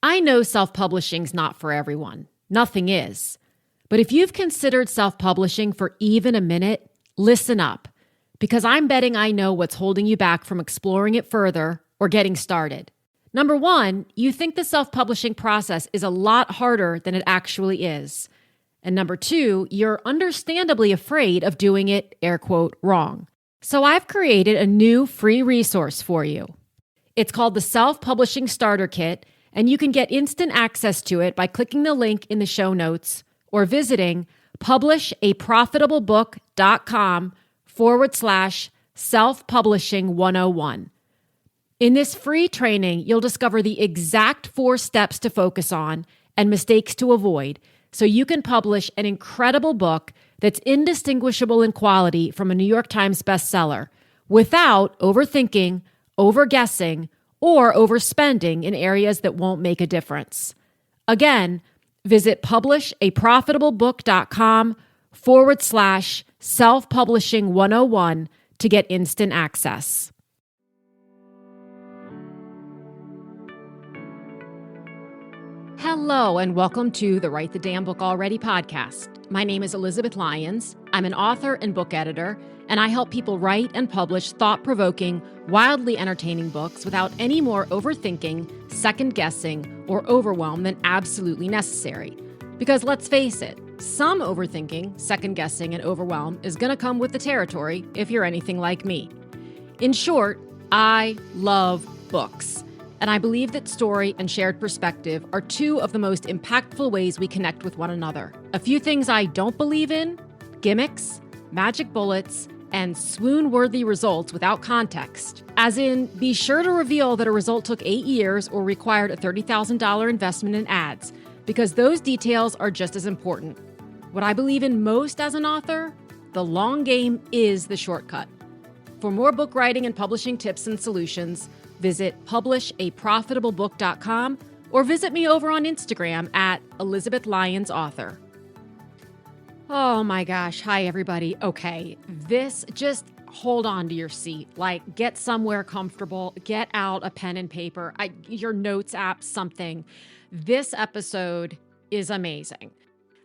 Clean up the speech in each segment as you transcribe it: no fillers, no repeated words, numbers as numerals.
I know self-publishing's not for everyone. Nothing is. But if you've considered self-publishing for even a minute, listen up, because I'm betting I know what's holding you back from exploring it further or getting started. Number one, you think the self-publishing process is a lot harder than it actually is. And number two, you're understandably afraid of doing it, air quote, wrong. So I've created a new free resource for you. It's called the Self-Publishing Starter Kit, and you can get instant access to it by clicking the link in the show notes or visiting publishaprofitablebook.com/self-publishing 101. In this free training, you'll discover the exact 4 steps to focus on and mistakes to avoid so you can publish an incredible book that's indistinguishable in quality from a New York Times bestseller without overthinking, overguessing, or overspending in areas that won't make a difference. Again, visit publishaprofitablebook.com/self-publishing 101 to get instant access. Hello, and welcome to the Write the Damn Book Already podcast. My name is Elizabeth Lyons. I'm an author and book editor, and I help people write and publish thought-provoking, wildly entertaining books without any more overthinking, second-guessing, or overwhelm than absolutely necessary. Because let's face it, some overthinking, second-guessing, and overwhelm is going to come with the territory if you're anything like me. In short, I love books. And I believe that story and shared perspective are 2 of the most impactful ways we connect with one another. A few things I don't believe in: gimmicks, magic bullets, and swoon-worthy results without context. As in, be sure to reveal that a result took 8 years or required a $30,000 investment in ads, because those details are just as important. What I believe in most as an author: the long game is the shortcut. For more book writing and publishing tips and solutions, visit publishaprofitablebook.com or visit me over on Instagram at Elizabeth Lyons Author. Oh my gosh. Hi, everybody. Okay, just hold on to your seat. Like, get somewhere comfortable, get out a pen and paper, your notes app, something. This episode is amazing.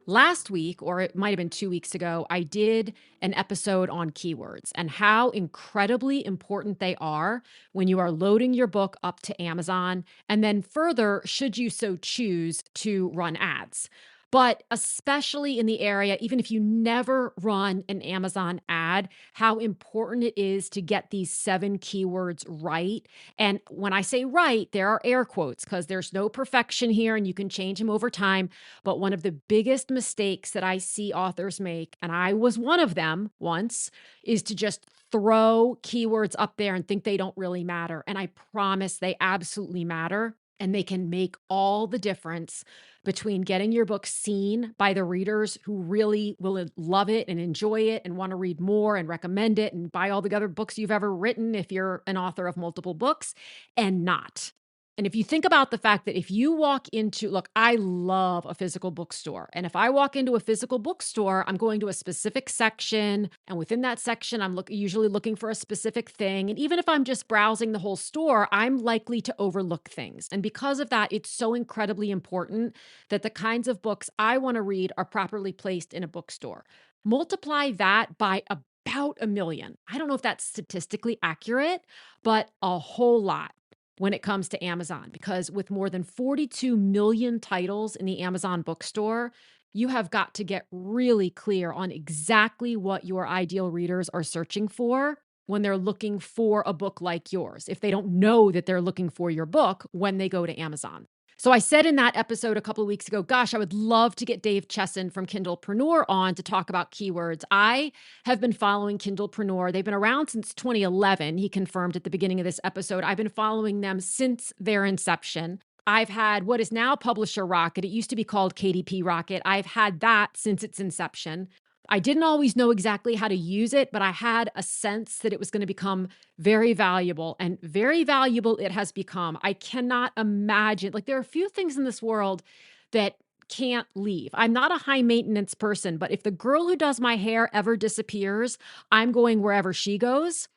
Last week, or it might have been 2 weeks ago, I did an episode on keywords and how incredibly important they are when you are loading your book up to Amazon, and then further, should you so choose to run ads. But especially in the area, even if you never run an Amazon ad, how important it is to get these 7 keywords right. And when I say right, there are air quotes because there's no perfection here and you can change them over time. But one of the biggest mistakes that I see authors make, and I was one of them once, is to just throw keywords up there and think they don't really matter. And I promise they absolutely matter. And they can make all the difference between getting your book seen by the readers who really will love it and enjoy it and want to read more and recommend it and buy all the other books you've ever written if you're an author of multiple books, and not. And if you think about the fact that if you walk into, look, I love a physical bookstore. And if I walk into a physical bookstore, I'm going to a specific section. And within that section, I'm usually looking for a specific thing. And even if I'm just browsing the whole store, I'm likely to overlook things. And because of that, it's so incredibly important that the kinds of books I want to read are properly placed in a bookstore. Multiply that by about 1 million. I don't know if that's statistically accurate, but a whole lot when it comes to Amazon, because with more than 42 million titles in the Amazon bookstore, you have got to get really clear on exactly what your ideal readers are searching for when they're looking for a book like yours, if they don't know that they're looking for your book when they go to Amazon. So I said in that episode a couple of weeks ago, gosh, I would love to get Dave Chesson from Kindlepreneur on to talk about keywords. I have been following Kindlepreneur. They've been around since 2011. He confirmed at the beginning of this episode. I've been following them since their inception. I've had what is now Publisher Rocket. It used to be called KDP Rocket. I've had that since its inception. I didn't always know exactly how to use it, but I had a sense that it was going to become very valuable, and very valuable it has become. I cannot imagine, there are a few things in this world that can't leave. I'm not a high maintenance person, but if the girl who does my hair ever disappears, I'm going wherever she goes.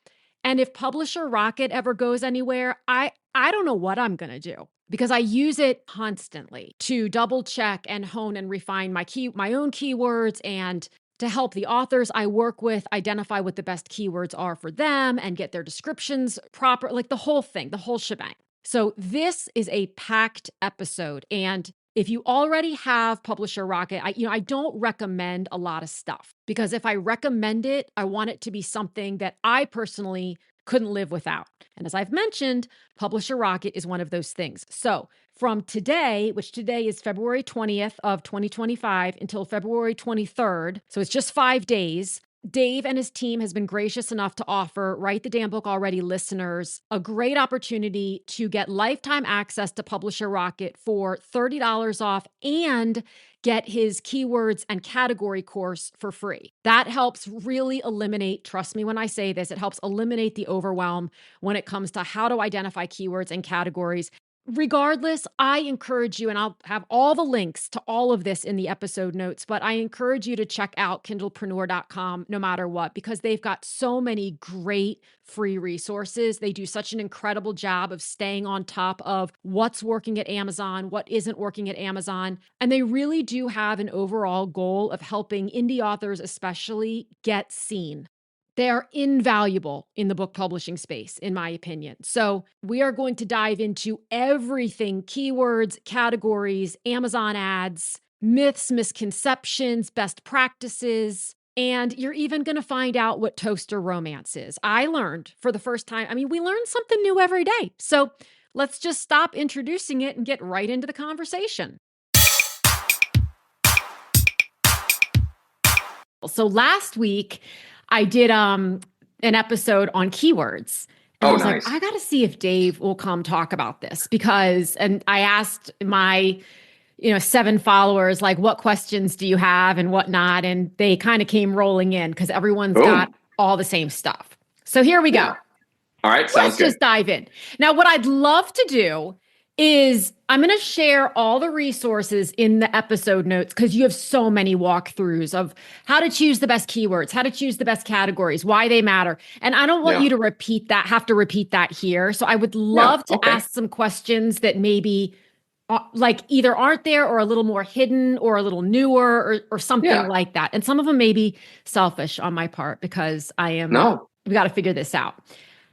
And if Publisher Rocket ever goes anywhere, I don't know what I'm going to do. because I use it constantly to double check and hone and refine my own keywords, and to help the authors I work with identify what the best keywords are for them and get their descriptions proper, like the whole thing, the whole shebang. So this is a packed episode. And if you already have Publisher Rocket, I don't recommend a lot of stuff, because if I recommend it, I want it to be something that I personally couldn't live without. And as I've mentioned, Publisher Rocket is one of those things. So from today, which today is February 20th of 2025, until February 23rd, so it's just 5 days, Dave and his team has been gracious enough to offer Write the Damn Book Already listeners a great opportunity to get lifetime access to Publisher Rocket for $30 off and get his keywords and category course for free. That helps really eliminate, trust me when I say this, it helps eliminate the overwhelm when it comes to how to identify keywords and categories. Regardless, I encourage you, and I'll have all the links to all of this in the episode notes, but I encourage you to check out kindlepreneur.com no matter what, because they've got so many great free resources. They do such an incredible job of staying on top of what's working at Amazon, what isn't working at Amazon. And they really do have an overall goal of helping indie authors especially get seen. They are invaluable in the book publishing space, in my opinion. So we are going to dive into everything: keywords, categories, Amazon ads, myths, misconceptions, best practices, and you're even going to find out what toaster romance is. I learned for the first time. I mean, we learn something new every day. So let's just stop introducing it and get right into the conversation. So last week, I did an episode on keywords. And I was nice. like, I got to see if Dave will come talk about this, because, and I asked my, 7 followers, like, what questions do you have and whatnot? And they kind of came rolling in because everyone's got all the same stuff. So here we go. All right. Sounds good. Let's just dive in. Now, what I'd love to do is I'm going to share all the resources in the episode notes, because you have so many walkthroughs of how to choose the best keywords, how to choose the best categories, why they matter. And I don't want you to have to repeat that here. So I would love to ask some questions that maybe like either aren't there, or a little more hidden, or a little newer, or something like that. And some of them may be selfish on my part, because we got to figure this out.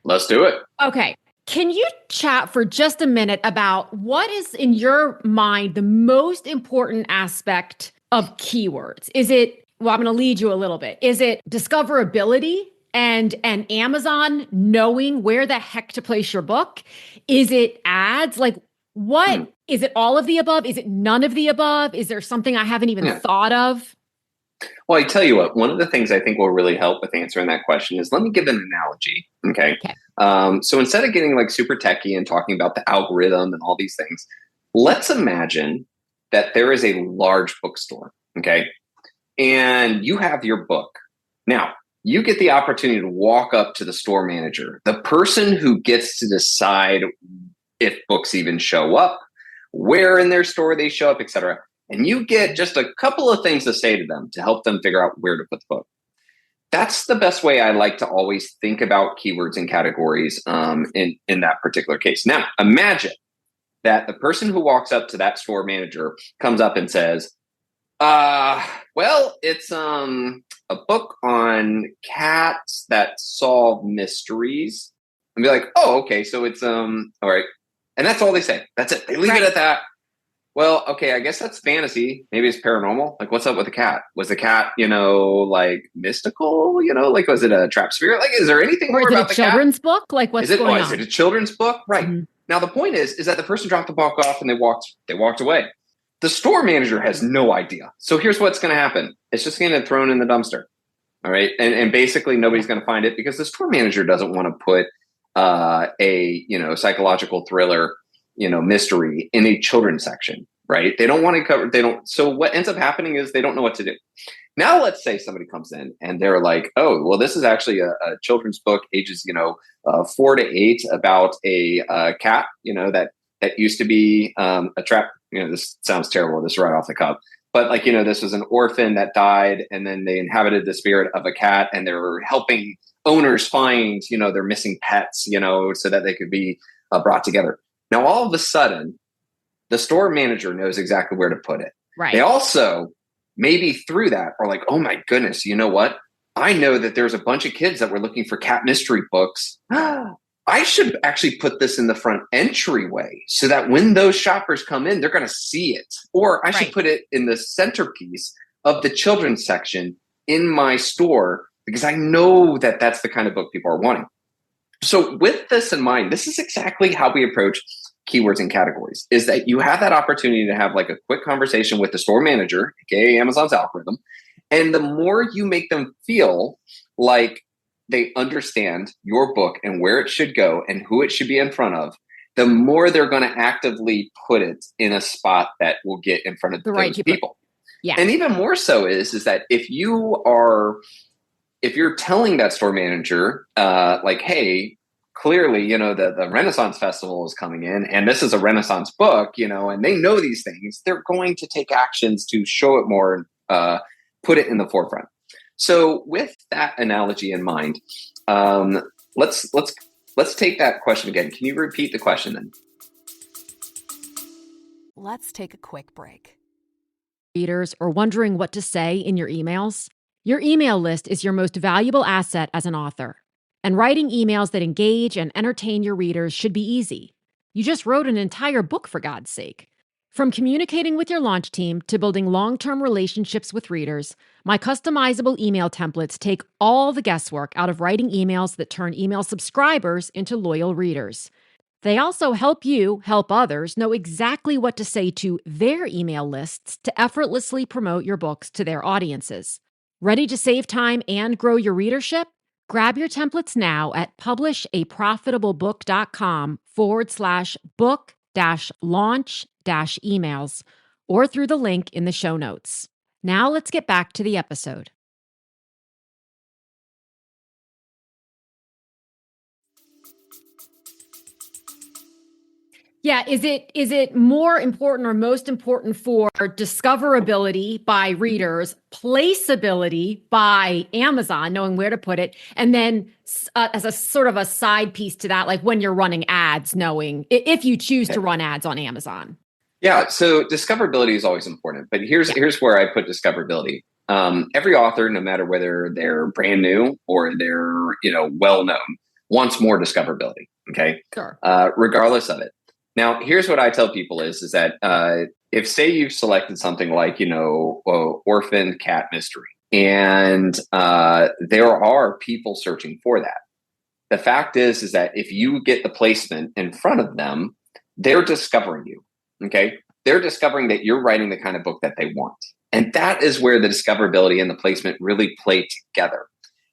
Let's do it. Okay. Can you chat for just a minute about what is, in your mind, the most important aspect of keywords? Is it, well, I'm going to lead you a little bit. Is it discoverability and Amazon knowing where the heck to place your book? Is it ads? Like, what is it? All of the above? Is it none of the above? Is there something I haven't even thought of? Well, I tell you what, one of the things I think will really help with answering that question is, let me give an analogy. Okay. So instead of getting like super techie and talking about the algorithm and all these things, let's imagine that there is a large bookstore. Okay. And you have your book. Now, you get the opportunity to walk up to the store manager, the person who gets to decide if books even show up, where in their store they show up, etc. And you get just a couple of things to say to them to help them figure out where to put the book. That's the best way I like to always think about keywords and categories in that particular case. Now, imagine that the person who walks up to that store manager comes up and says, well, it's a book on cats that solve mysteries. And be like, oh, okay, so it's all right. And that's all they say. That's it. They leave it at that. Well, okay, I guess that's fantasy. Maybe it's paranormal. Like, what's up with the cat? Was the cat, like mystical? Like, was it a trap spirit? Like, is there anything more about the cat? Is it a children's book? Like, what's going on? Is it a children's book? Right. Mm-hmm. Now, the point is that the person dropped the book off and they walked away. The store manager has no idea. So here's what's going to happen. It's just going to get thrown in the dumpster. All right. And basically nobody's going to find it, because the store manager doesn't want to put a psychological thriller, mystery in a children's section, right? They don't want to cover, so what ends up happening is they don't know what to do. Now, let's say somebody comes in and they're like, oh, well, this is actually a children's book, ages, 4 to 8, about a cat, that used to be a trap. This sounds terrible. This is right off the cuff. But this was an orphan that died, and then they inhabited the spirit of a cat, and they were helping owners find, their missing pets, so that they could be brought together. Now, all of a sudden, The store manager knows exactly where to put it. Right. They also, maybe through that, are like, oh my goodness, you know what? I know that there's a bunch of kids that were looking for cat mystery books. I should actually put this in the front entryway so that when those shoppers come in, they're going to see it. Or I should put it in the centerpiece of the children's section in my store because I know that that's the kind of book people are wanting. So with this in mind, this is exactly how we approach keywords and categories, is that you have that opportunity to have like a quick conversation with the store manager, aka Amazon's algorithm. And the more you make them feel like they understand your book and where it should go and who it should be in front of, the more they're going to actively put it in a spot that will get in front of the right people. Yeah. And even more so is that if you're telling that store manager, like, hey, clearly, the Renaissance Festival is coming in and this is a Renaissance book, and they know these things, they're going to take actions to show it more, put it in the forefront. So with that analogy in mind, let's take that question again. Can you repeat the question then? Let's take a quick break. Readers are wondering what to say in your emails? Your email list is your most valuable asset as an author. And writing emails that engage and entertain your readers should be easy. You just wrote an entire book, for God's sake. From communicating with your launch team to building long-term relationships with readers, my customizable email templates take all the guesswork out of writing emails that turn email subscribers into loyal readers. They also help you help others know exactly what to say to their email lists to effortlessly promote your books to their audiences. Ready to save time and grow your readership? Grab your templates now at publishaprofitablebook.com/book-launch-emails or through the link in the show notes. Now let's get back to the episode. Yeah, is it more important or most important for discoverability by readers, placeability by Amazon, knowing where to put it, and then as a sort of a side piece to that, like when you're running ads, knowing if you choose to run ads on Amazon? Yeah, so discoverability is always important, but here's where I put discoverability. Every author, no matter whether they're brand new or they're well known, wants more discoverability. Okay, sure. Regardless of it. Now, here's what I tell people is that if say you've selected something like, orphaned cat mystery, and there are people searching for that. The fact is that if you get the placement in front of them, they're discovering you, okay? They're discovering that you're writing the kind of book that they want. And that is where the discoverability and the placement really play together.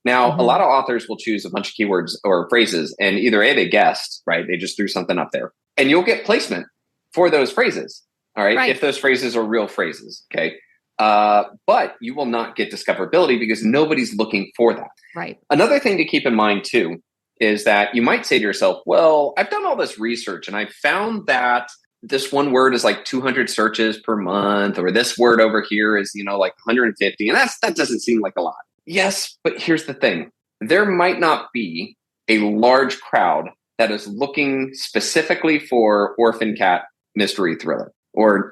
Now, a lot of authors will choose a bunch of keywords or phrases, and either A, they guessed, right? They just threw something up there. And you'll get placement for those phrases, all right? If those phrases are real phrases, okay? But you will not get discoverability because nobody's looking for that. Right. Another thing to keep in mind, too, is that you might say to yourself, well, I've done all this research, and I found that this one word is like 200 searches per month, or this word over here is, like 150, and that doesn't seem like a lot. Yes, but here's the thing. There might not be a large crowd that is looking specifically for orphan cat mystery thriller.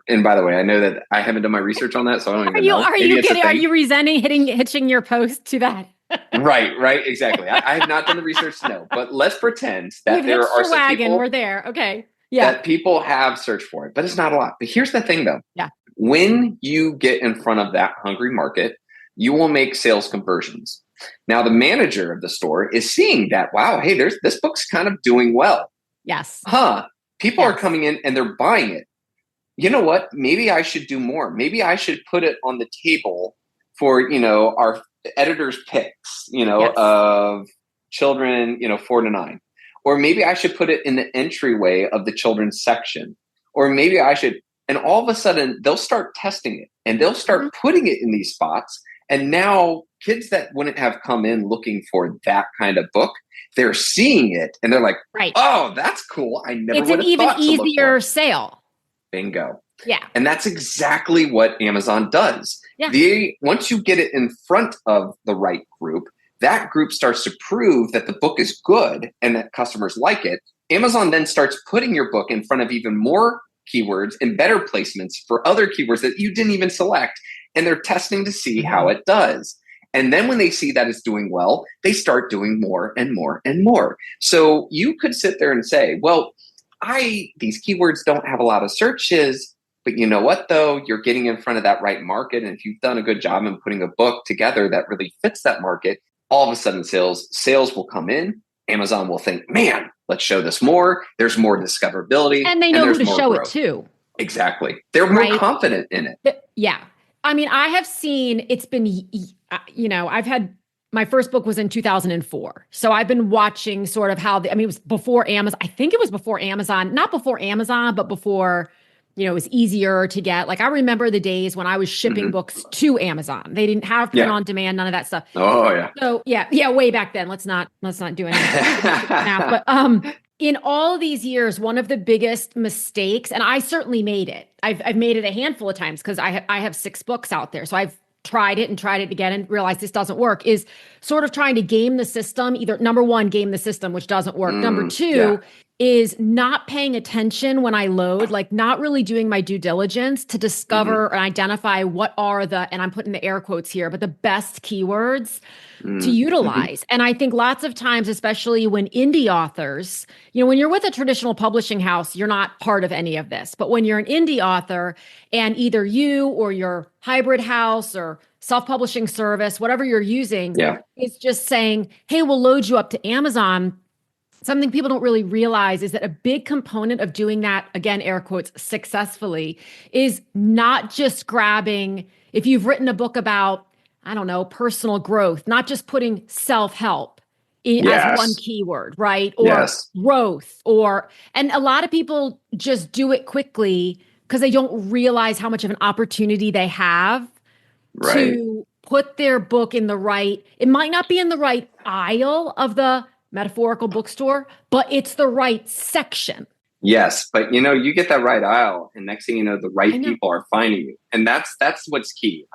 And by the way, I know that I haven't done my research on that, so I don't even know. Are you kidding? Are you resenting hitching your post to that? Right, exactly. I have not done the research to know, but let's pretend that there are some people. We're there. Okay. Yeah. That people have searched for it, but it's not a lot. But here's the thing, though. Yeah. When you get in front of that hungry market, you will make sales conversions. Now, the manager of the store is seeing that, wow, hey, this book's kind of doing well. Yes. People are coming in and they're buying it. You know what? Maybe I should do more. Maybe I should put it on the table for, our editor's picks, of children, 4 to 9. Or maybe I should put it in the entryway of the children's section. Or maybe I should, and all of a sudden they'll start testing it and they'll start putting it in these spots. And now kids that wouldn't have come in looking for that kind of book, they're seeing it and they're like, oh, that's cool. I never would have thought to look for it. It's an even easier sale. Bingo. Yeah. And that's exactly what Amazon does. Yeah. Once you get it in front of the right group, that group starts to prove that the book is good and that customers like it. Amazon then starts putting your book in front of even more keywords and better placements for other keywords that you didn't even select. And they're testing to see how it does. And then when they see that it's doing well, they start doing more and more and more. So you could sit there and say, well, these keywords don't have a lot of searches, but you know what, though? You're getting in front of that right market. And if you've done a good job in putting a book together that really fits that market, all of a sudden sales will come in. Amazon will think, man, let's show this more. There's more discoverability. And they know who to show it to. Exactly. They're more confident in it. Yeah. I mean, I have seen, it's been, I've had, my first book was in 2004. So I've been watching sort of how, it was before Amazon. I think it was before Amazon, not before Amazon, but before, it was easier to get. Like, I remember the days when I was shipping books to Amazon. They didn't have print on demand, none of that stuff. Oh yeah. So yeah, way back then. Let's not do anything now. But in all these years, one of the biggest mistakes, and I certainly made it. I've made it a handful of times because I have 6 books out there. So I've tried it again and realized this doesn't work, is sort of trying to game the system. Either number one, game the system, which doesn't work. Number two is not paying attention when I load, like not really doing my due diligence to discover and identify what are and I'm putting the air quotes here, but the best keywords to utilize. And I think lots of times, especially when indie authors, when you're with a traditional publishing house, you're not part of any of this. But when you're an indie author and either you or your hybrid house or self-publishing service, whatever you're using, is just saying, hey, we'll load you up to Amazon. Something people don't really realize is that a big component of doing that, again, air quotes, successfully, is not just grabbing, if you've written a book about, I don't know, personal growth, not just putting self-help as one keyword, right? Or growth, and a lot of people just do it quickly because they don't realize how much of an opportunity they have to put their book in the right, it might not be in the right aisle of the metaphorical bookstore, but it's the right section. Yes, but you get that right aisle, and next thing you know, the right people are finding you, and that's what's key.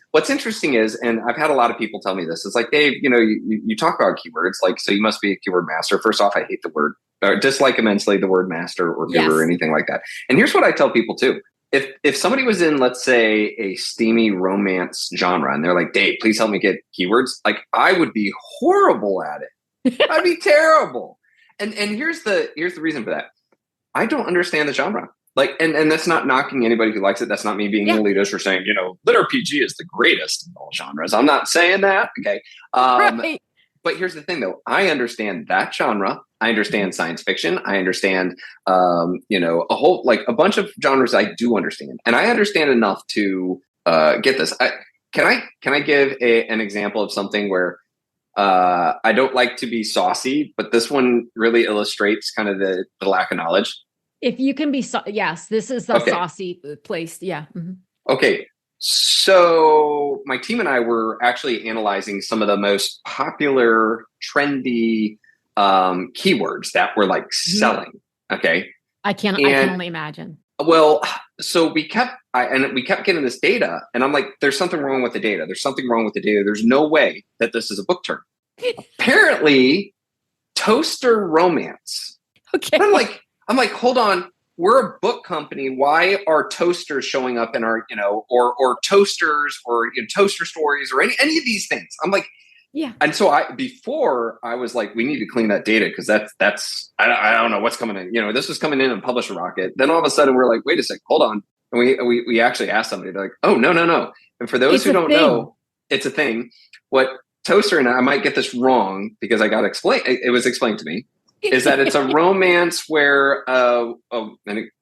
What's interesting is, and I've had a lot of people tell me this, it's like, Dave, you talk about keywords, like, so you must be a keyword master. First off, I hate the word, or dislike immensely the word master or guru or anything like that. And here's what I tell people too. If somebody was in, let's say, a steamy romance genre, and they're like, Dave, please help me get keywords, like, I would be horrible at it. I'd be terrible. And here's the reason for that. I don't understand the genre. Like, and that's not knocking anybody who likes it. That's not me being elitist or saying, Liter PG is the greatest of all genres. I'm not saying that. Okay. But here's the thing though. I understand that genre. I understand science fiction. I understand, a bunch of genres I do understand. And I understand enough to get this. Can I give an example of something where I don't like to be saucy, but this one really illustrates kind of the lack of knowledge. If you can be, yes, this is the saucy place. Yeah. Mm-hmm. Okay. So my team and I were actually analyzing some of the most popular, trendy keywords that were like selling. Okay. I can only imagine. Well, so we kept getting this data, and I'm like, there's something wrong with the data. There's something wrong with the data. There's no way that this is a book term. Apparently, toaster romance. Okay. And I'm like, hold on. We're a book company. Why are toasters showing up in our, or toasters or toaster stories or any of these things? I'm like, yeah. And so before I was like, we need to clean that data because that's I don't know what's coming in. This was coming in and Publisher Rocket. Then all of a sudden we're like, wait a sec, hold on. And we actually asked somebody, they're like, oh, no. And for those who don't know, it's a thing. What toaster, and I might get this wrong because I got explained. It was explained to me. Is that it's a romance where a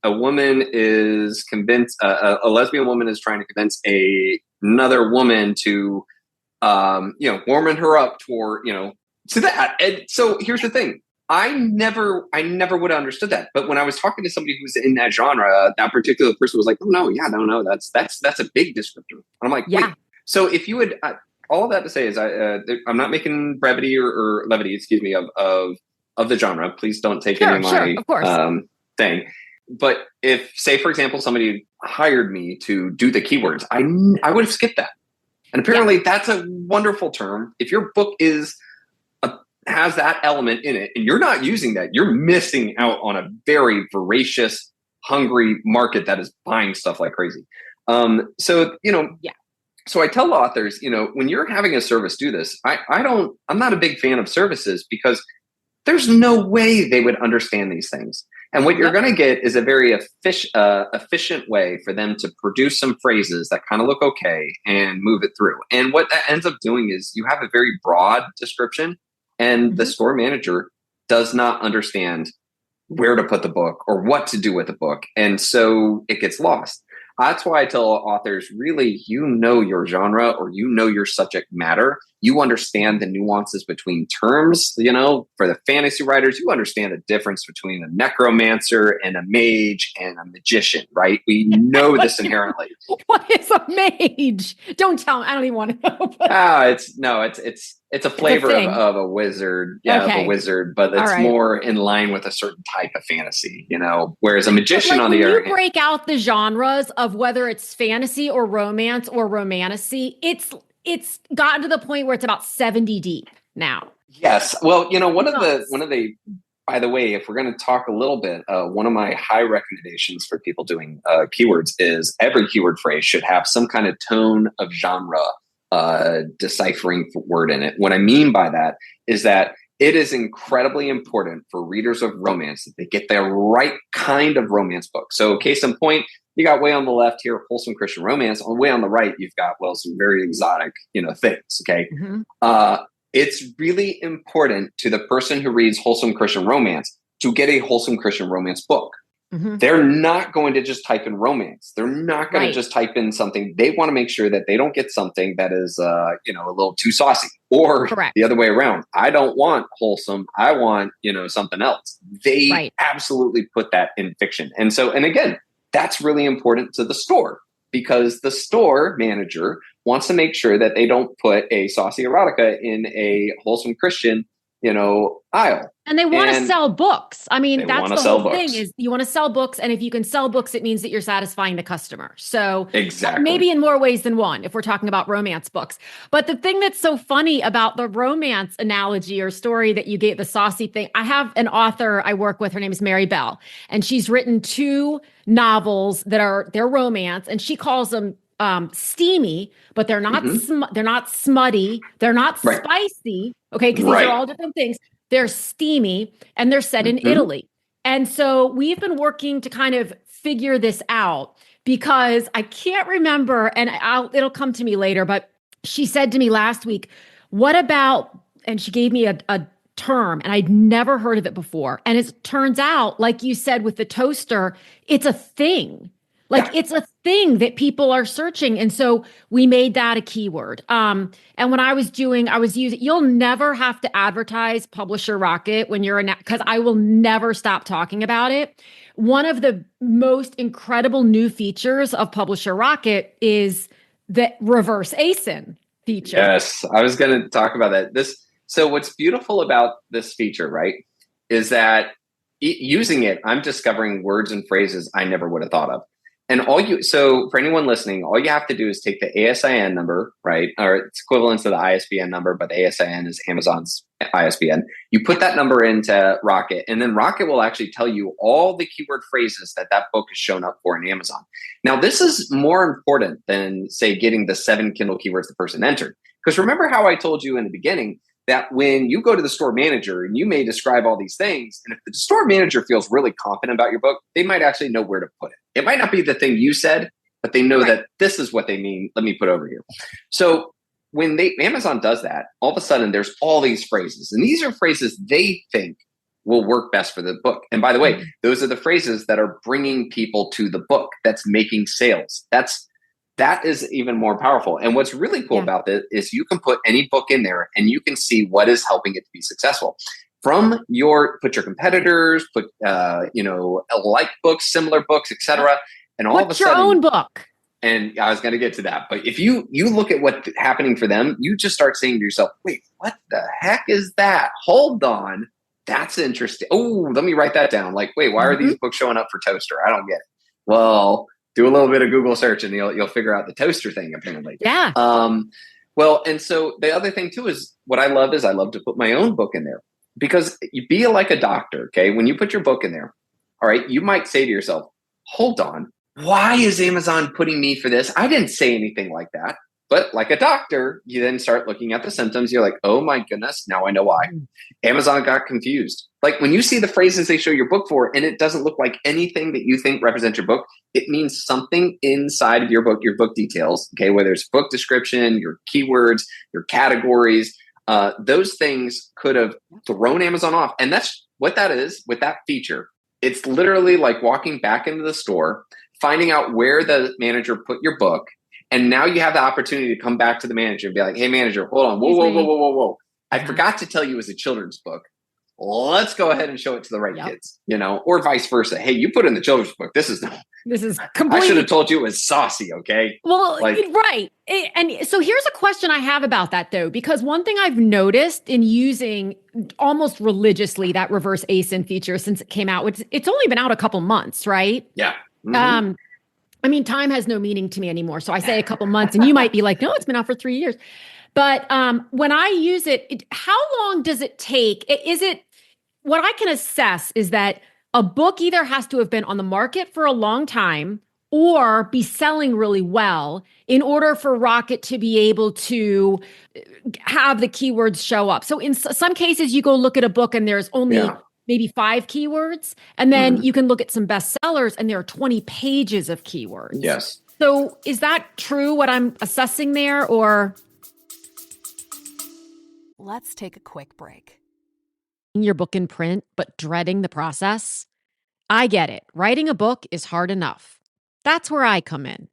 woman is convinced, a lesbian woman is trying to convince another woman to, warming her up toward, to that. And so here's the thing. I never would have understood that. But when I was talking to somebody who's in that genre, that particular person was like, oh, no, that's a big descriptor. And I'm like, wait. So if you would, all of that to say is I'm not making brevity or levity, of the genre. Please don't take any of my thing. But if, say, for example, somebody hired me to do the keywords, I would have skipped that. And apparently that's a wonderful term. If your book has that element in it and you're not using that, you're missing out on a very voracious hungry market that is buying stuff like crazy. So, Yeah. so I tell authors, when you're having a service do this, I'm not a big fan of services because there's no way they would understand these things. And what you're going to get is a very efficient way for them to produce some phrases that kind of look okay and move it through. And what that ends up doing is you have a very broad description, and the store manager does not understand where to put the book or what to do with the book. And so it gets lost. That's why I tell authors, really, your genre or your subject matter. You understand the nuances between terms, for the fantasy writers, you understand the difference between a necromancer and a mage and a magician, right? We know this inherently. What is a mage? Don't tell me. I don't even want to know. It's a flavor of a wizard. Yeah, of a wizard, but it's more in line with a certain type of fantasy, whereas a magician on the other hand. When you break out the genres of whether it's fantasy or romance or romantasy, it's gotten to the point where it's about 70 deep now. Yes. Well, one of the, by the way, if we're going to talk a little bit, one of my high recommendations for people doing keywords is every keyword phrase should have some kind of tone of genre deciphering word in it. What I mean by that is that it is incredibly important for readers of romance that they get the right kind of romance book. So case in point, you got way on the left here, wholesome Christian romance. On way on the right, you've got, some very exotic, things. Okay. It's really important to the person who reads wholesome Christian romance to get a wholesome Christian romance book. They're not going to just type in romance. They're not going to just type in something. They want to make sure that they don't get something that is, a little too saucy, or the other way around. I don't want wholesome. I want, something else. They absolutely put that in fiction. And again, that's really important to the store, because the store manager wants to make sure that they don't put a saucy erotica in a wholesome Christian, aisle. And they want to sell books. I mean, that's the whole thing, is you want to sell books. And if you can sell books, it means that you're satisfying the customer. So maybe in more ways than one, if we're talking about romance books. But the thing that's so funny about the romance analogy or story that you gave, the saucy thing, I have an author I work with. Her name is Mary Bell, and she's written 2 novels they're romance, and she calls them steamy, but they're not they're not smutty, they're not spicy. Okay, because these are all different things. They're steamy, and they're set in Italy. And so we've been working to kind of figure this out, because I can't remember, and it'll come to me later, but she said to me last week, what about, and she gave me a term, and I'd never heard of it before. And it turns out, like you said with the toaster, it's a thing. It's a thing that people are searching. And so we made that a keyword. And when I was using, you'll never have to advertise Publisher Rocket when you're because I will never stop talking about it. One of the most incredible new features of Publisher Rocket is the reverse ASIN feature. Yes, I was going to talk about that. So what's beautiful about this feature, right, is that using it, I'm discovering words and phrases I never would have thought of. And so for anyone listening, all you have to do is take the ASIN number, right? Or it's equivalent to the ISBN number, but the ASIN is Amazon's ISBN. You put that number into Rocket, and then Rocket will actually tell you all the keyword phrases that book is shown up for in Amazon. Now, this is more important than, say, getting the 7 Kindle keywords the person entered. Because remember how I told you in the beginning that when you go to the store manager and you may describe all these things, and if the store manager feels really confident about your book, they might actually know where to put it. It might not be the thing you said, but they know that this is what they mean. Let me put over here. So when Amazon does that, all of a sudden there's all these phrases, and these are phrases they think will work best for the book. And by the way, those are the phrases that are bringing people to the book, that's making sales. That is even more powerful. And what's really cool about this is you can put any book in there and you can see what is helping it to be successful. Put your competitors, put like books, similar books, etc. And all of a sudden, your own book. And I was going to get to that, but if you look at what's happening for them, you just start saying to yourself, "Wait, what the heck is that? Hold on, that's interesting. Oh, let me write that down. Like, wait, why are these books showing up for toaster? I don't get it. Well, do a little bit of Google search and you'll figure out the toaster thing, apparently. Yeah. Well, and so the other thing too is what I love to put my own book in there, because you be like a doctor. Okay. When you put your book in there, all right, you might say to yourself, hold on. Why is Amazon putting me for this? I didn't say anything like that. But like a doctor, you then start looking at the symptoms. You're like, oh my goodness, now I know why. Amazon got confused. Like when you see the phrases they show your book for, and it doesn't look like anything that you think represents your book, it means something inside of your book details, okay, whether it's book description, your keywords, your categories, those things could have thrown Amazon off. And that's what that is with that feature. It's literally like walking back into the store, finding out where the manager put your book. And now you have the opportunity to come back to the manager and be like, hey, manager, hold on. Whoa. I forgot to tell you it was a children's book. Let's go ahead and show it to the right kids, or vice versa. Hey, you put in the children's book. This is completely. I should have told you it was saucy. Okay. Well, right. And so here's a question I have about that though, because one thing I've noticed in using almost religiously that reverse ASIN feature since it came out, it's only been out a couple months, right? Yeah. Mm-hmm. I mean, time has no meaning to me anymore. So I say a couple months and you might be like, no, it's been out for 3 years. But when I use it, how long does it take? What I can assess is that a book either has to have been on the market for a long time or be selling really well in order for Rocket to be able to have the keywords show up. So in some cases, you go look at a book and there's only maybe 5 keywords. And then you can look at some bestsellers and there are 20 pages of keywords. Yes. So is that true, what I'm assessing there, or? Let's take a quick break. Your book in print, but dreading the process? I get it. Writing a book is hard enough. That's where I come in.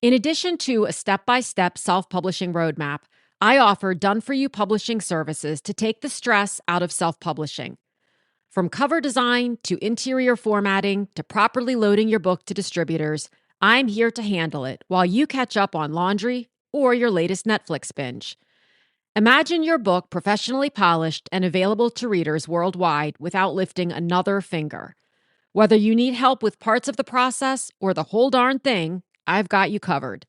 In addition to a step-by-step self-publishing roadmap, I offer done-for-you publishing services to take the stress out of self-publishing. From cover design to interior formatting to properly loading your book to distributors, I'm here to handle it while you catch up on laundry or your latest Netflix binge. Imagine your book professionally polished and available to readers worldwide without lifting another finger. Whether you need help with parts of the process or the whole darn thing, I've got you covered.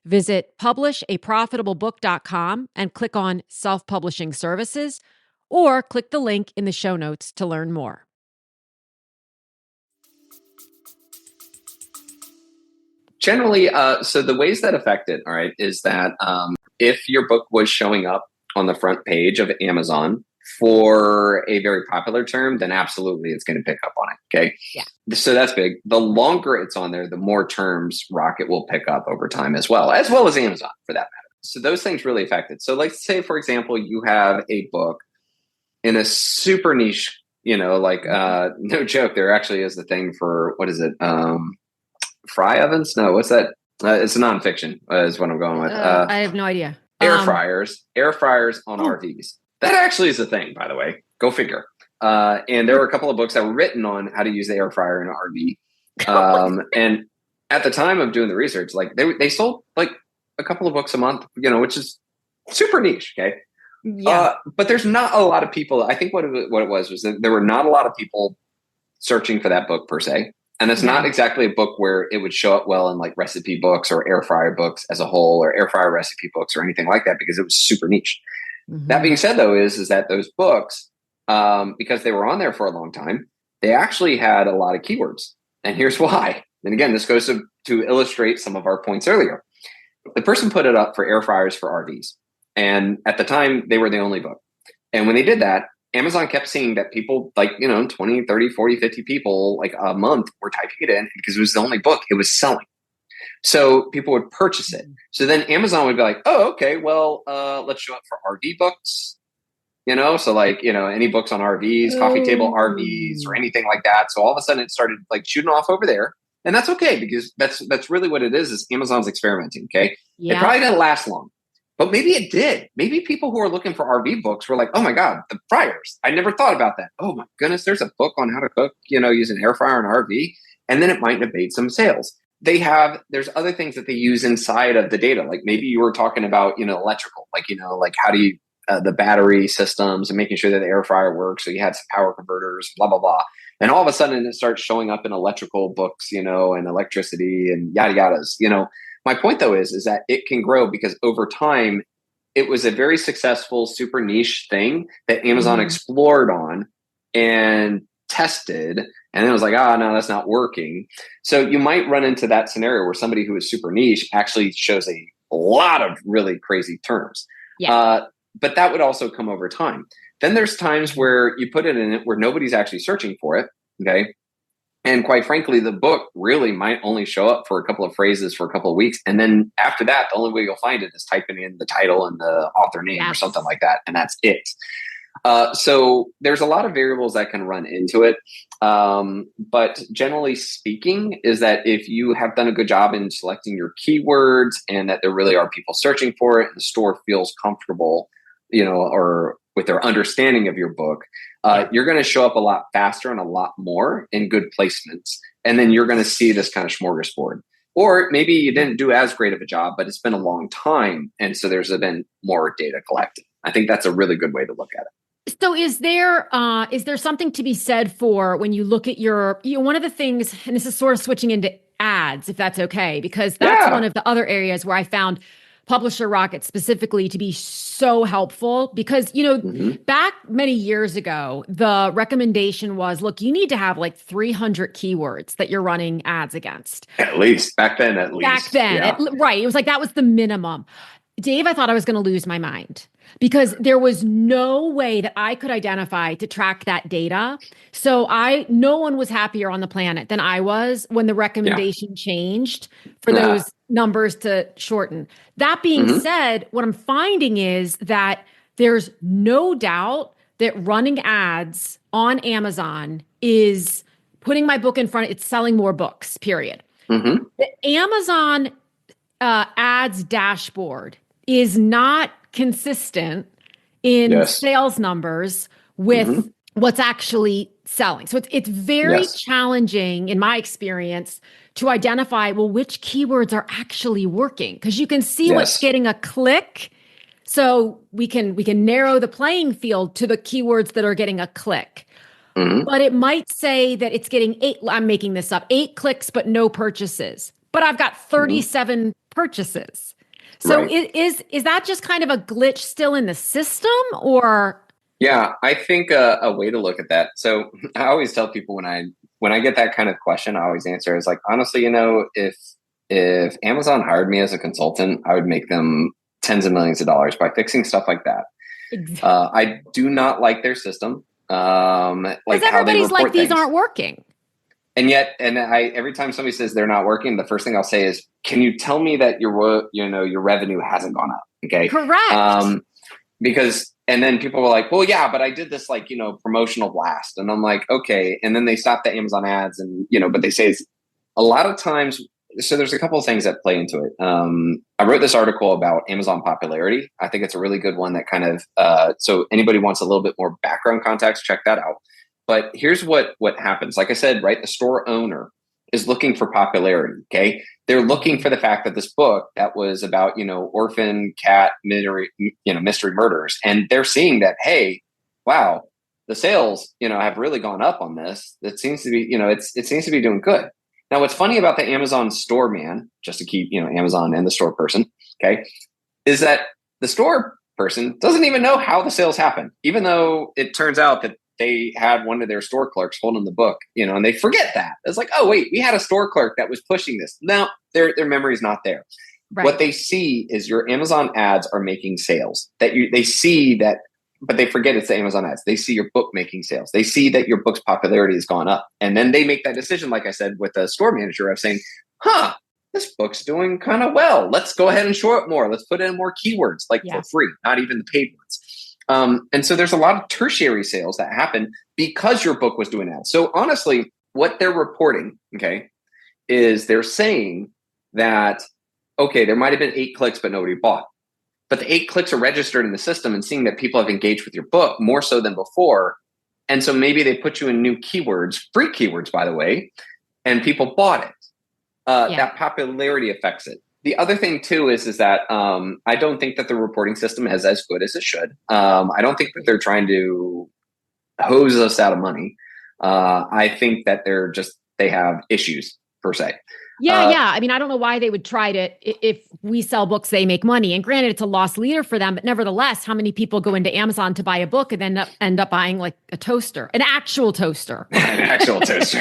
Visit publishaprofitablebook.com and click on Self-Publishing Services, or click the link in the show notes to learn more. Generally, so the ways that affect it, all right, is that if your book was showing up on the front page of Amazon for a very popular term, then absolutely it's going to pick up on it. Okay. Yeah. So that's big. The longer it's on there, the more terms Rocket will pick up over time as well as Amazon for that matter. So those things really affect it. So let's say, for example, you have a book in a super niche, no joke, there actually is the thing for, what is it? Fry ovens? No, what's that? It's a nonfiction is what I'm going with. I have no idea. Air fryers on RVs. That actually is a thing, by the way. Go figure. And there were a couple of books that were written on how to use the air fryer in an RV. And at the time of doing the research, like they sold like a couple of books a month, which is super niche. Okay. Yeah. But there's not a lot of people. I think what it was that there were not a lot of people searching for that book per se. And it's not exactly a book where it would show up well in like recipe books or air fryer books as a whole, or air fryer recipe books or anything like that, because it was super niche. Mm-hmm. That being said, though, is that those books, because they were on there for a long time, they actually had a lot of keywords. And here's why. And again, this goes to illustrate some of our points earlier. The person put it up for air fryers for RVs. And at the time, they were the only book. And when they did that, Amazon kept seeing that people 20, 30, 40, 50 people like a month were typing it in because it was the only book it was selling. So people would purchase it. So then Amazon would be like, oh, okay, well, let's show up for RV books, so any books on RVs, coffee table RVs or anything like that. So all of a sudden it started like shooting off over there. And that's okay, because that's really what it is Amazon's experimenting. Okay. Yeah. It probably didn't last long. But maybe it did. Maybe people who are looking for RV books were like, oh my God, the fryers. I never thought about that. Oh my goodness, there's a book on how to cook, using air fryer and RV. And then it might abate some sales. There's other things that they use inside of the data. Like maybe you were talking about, electrical, like how do you, the battery systems and making sure that the air fryer works. So you had some power converters, blah, blah, blah. And all of a sudden it starts showing up in electrical books, and electricity and yada yadas, My point, though, is that it can grow because over time, it was a very successful, super niche thing that Amazon explored on and tested And then I was like, no, that's not working. So you might run into that scenario where somebody who is super niche actually shows a lot of really crazy terms. Yeah. But that would also come over time. Then there's times where you put it in it where nobody's actually searching for it. Okay. And quite frankly, the book really might only show up for a couple of phrases for a couple of weeks. And then after that, the only way you'll find it is typing in the title and the author name or something like that. And that's it. So there's a lot of variables that can run into it. But generally speaking, is that if you have done a good job in selecting your keywords and that there really are people searching for it and the store feels comfortable, or with their understanding of your book, you're going to show up a lot faster and a lot more in good placements. And then you're going to see this kind of smorgasbord. Or maybe you didn't do as great of a job, but it's been a long time. And so there's been more data collected. I think that's a really good way to look at it. So is there something to be said for when you look at your, one of the things, and this is sort of switching into ads, if that's okay, because that's one of the other areas where I found Publisher Rocket specifically to be so helpful because, back many years ago, the recommendation was, look, you need to have like 300 keywords that you're running ads against. At least back then, right. It was like, that was the minimum. Dave, I thought I was going to lose my mind because there was no way that I could identify to track that data. So no one was happier on the planet than I was when the recommendation changed for those numbers to shorten. That being said, what I'm finding is that there's no doubt that running ads on Amazon is putting my book in front. It's selling more books, period. The Amazon ads dashboard is not consistent in sales numbers with what's actually selling. So it's very challenging in my experience to identify, well, which keywords are actually working, because you can see what's getting a click. So we can narrow the playing field to the keywords that are getting a click. But it might say that it's getting 8, I'm making this up, 8 clicks, but no purchases. But I've got 37 purchases. So is that just kind of a glitch still in the system, or? Yeah, I think a way to look at that. So I always tell people when I get that kind of question, I always answer is like, honestly, if Amazon hired me as a consultant, I would make them tens of millions of dollars by fixing stuff like that. Exactly. I do not like their system. Like everybody's like, these aren't working. And every time somebody says they're not working, the first thing I'll say is, can you tell me that your revenue hasn't gone up? Okay. Correct. And then people were like, well, yeah, but I did this promotional blast. And I'm like, okay. And then they stop the Amazon ads and, but they say it's a lot of times. So there's a couple of things that play into it. I wrote this article about Amazon popularity. I think it's a really good one that kind of, so anybody wants a little bit more background context, check that out. But here's what happens. Like I said, right, the store owner is looking for popularity, okay? They're looking for the fact that this book that was about, orphan cat mystery murders, and they're seeing that, hey, wow, the sales, have really gone up on this. It seems to be, it seems to be doing good. Now, what's funny about the Amazon store man, just to keep, Amazon and the store person, okay, is that the store person doesn't even know how the sales happen, even though it turns out that they had one of their store clerks holding the book, and they forget that. It's like, oh, wait, we had a store clerk that was pushing this. No, their memory's not there. Right. What they see is your Amazon ads are making sales. They see that, but they forget it's the Amazon ads. They see your book making sales. They see that your book's popularity has gone up. And then they make that decision, like I said, with the store manager of saying, this book's doing kind of well. Let's go ahead and show it more. Let's put in more keywords, for free, not even the paid ones. And so there's a lot of tertiary sales that happen because your book was doing ads. So honestly, what they're reporting, okay, is they're saying that, okay, there might have been 8 clicks, but nobody bought. But the 8 clicks are registered in the system and seeing that people have engaged with your book more so than before. And so maybe they put you in new keywords, free keywords, by the way, and people bought it. That popularity affects it. The other thing too is that I don't think that the reporting system is as good as it should. I don't think that they're trying to hose us out of money. I think that they have issues per se. Yeah. I mean, I don't know why they would try to, if we sell books, they make money. And granted, it's a loss leader for them, but nevertheless, how many people go into Amazon to buy a book and then end up buying like a toaster, an actual toaster? An actual toaster.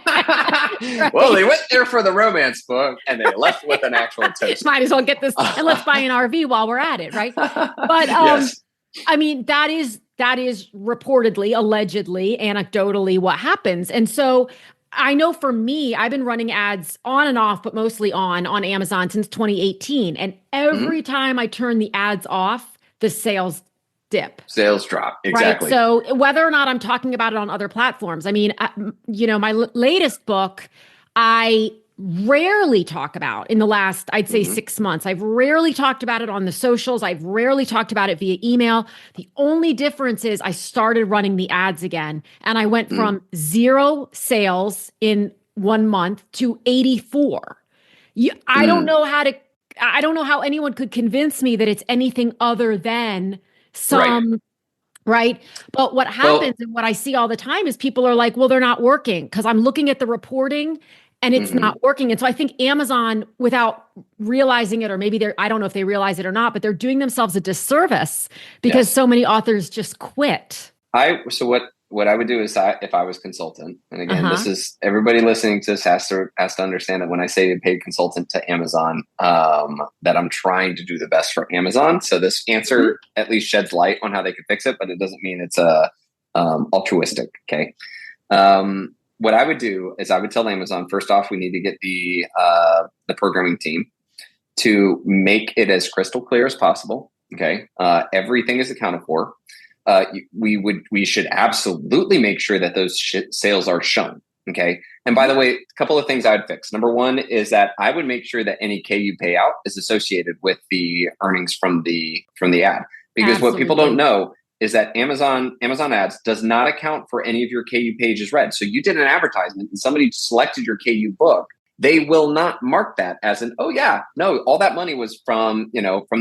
Right. Well, they went there for the romance book and they left with an actual toaster. Might as well get this and let's buy an RV while we're at it, right? But Yes. I mean, that is reportedly, allegedly, anecdotally what happens. And so I know for me, I've been running ads on and off, but mostly on Amazon since 2018. And every time I turn the ads off, the sales dip. Sales drop. Exactly. Right. So whether or not I'm talking about it on other platforms, I mean, my latest book, I rarely talk about in the last, I'd say 6 months. I've rarely talked about it on the socials. I've rarely talked about it via email. The only difference is I started running the ads again, and I went from 0 sales in 1 month to 84. I don't know how anyone could convince me that it's anything other than some right. But what happens and what I see all the time is people are like, well, they're not working, because I'm looking at the reporting and it's not working. And so I think Amazon, without realizing it, or maybe I don't know if they realize it or not, but they're doing themselves a disservice because so many authors just quit. So what I would do is if I was consultant, and again, this is everybody listening to this has to understand that when I say a paid consultant to Amazon, that I'm trying to do the best for Amazon. So this answer at least sheds light on how they could fix it, but it doesn't mean it's altruistic. Okay. What I would do is I would tell Amazon, first off, we need to get the programming team to make it as crystal clear as possible. Okay. Everything is accounted for. We should absolutely make sure that those sales are shown. Okay. And by the way, a couple of things I'd fix. Number one is that I would make sure that any KU payout is associated with the earnings from the ad, because what people don't know is that Amazon ads does not account for any of your KU pages read. So you did an advertisement and somebody selected your KU book. They will not mark that as all that money was from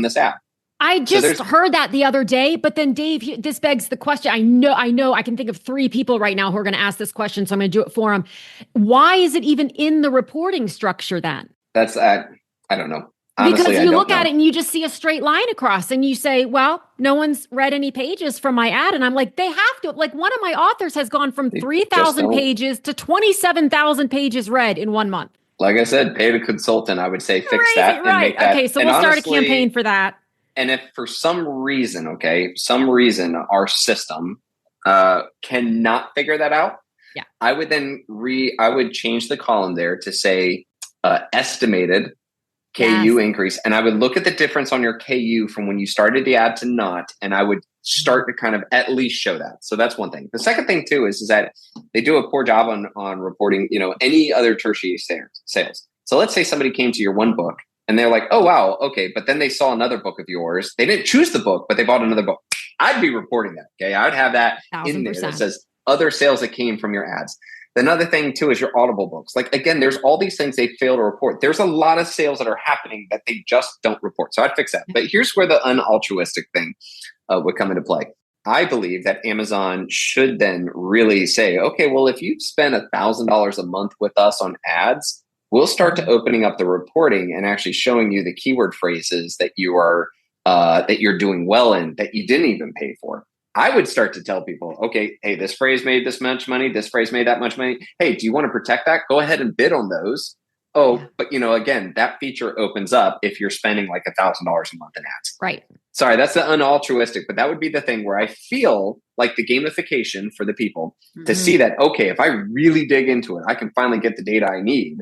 this ad. I just heard that the other day, but then Dave, this begs the question. I know I can think of 3 people right now who are going to ask this question, so I'm going to do it for them. Why is it even in the reporting structure then? That's, I don't know. Honestly, because you look at it and you just see a straight line across and you say, well, no one's read any pages from my ad. And I'm like, they have to. Like, one of my authors has gone from 3,000 pages to 27,000 pages read in 1 month. Like I said, pay the consultant. I would say fix that and make that. Okay, so we'll start a campaign for that. And if for some reason our system cannot figure that out, I would then I would change the column there to say estimated KU increase. And I would look at the difference on your KU from when you started the ad to not, and I would start to kind of at least show that. So that's one thing. The second thing too is that they do a poor job on reporting, any other tertiary sales. So let's say somebody came to your one book and they're like, oh, wow, okay. But then they saw another book of yours. They didn't choose the book, but they bought another book. I'd be reporting that. Okay. I would have that 1,000%. In there that says other sales that came from your ads. Another thing too is your Audible books. Like, again, there's all these things they fail to report. There's a lot of sales that are happening that they just don't report. So I'd fix that. But here's where the unaltruistic thing would come into play. I believe that Amazon should then really say, okay, well, if you spend $1,000 a month with us on ads, we'll start to opening up the reporting and actually showing you the keyword phrases that you're doing well in that you didn't even pay for. I would start to tell people, okay, hey, this phrase made this much money. This phrase made that much money. Hey, do you want to protect that? Go ahead and bid on those. Oh, but again, that feature opens up if you're spending like $1,000 a month in ads. Right. Sorry, that's the unaltruistic, but that would be the thing where I feel like the gamification for the people to see that, okay, if I really dig into it, I can finally get the data I need.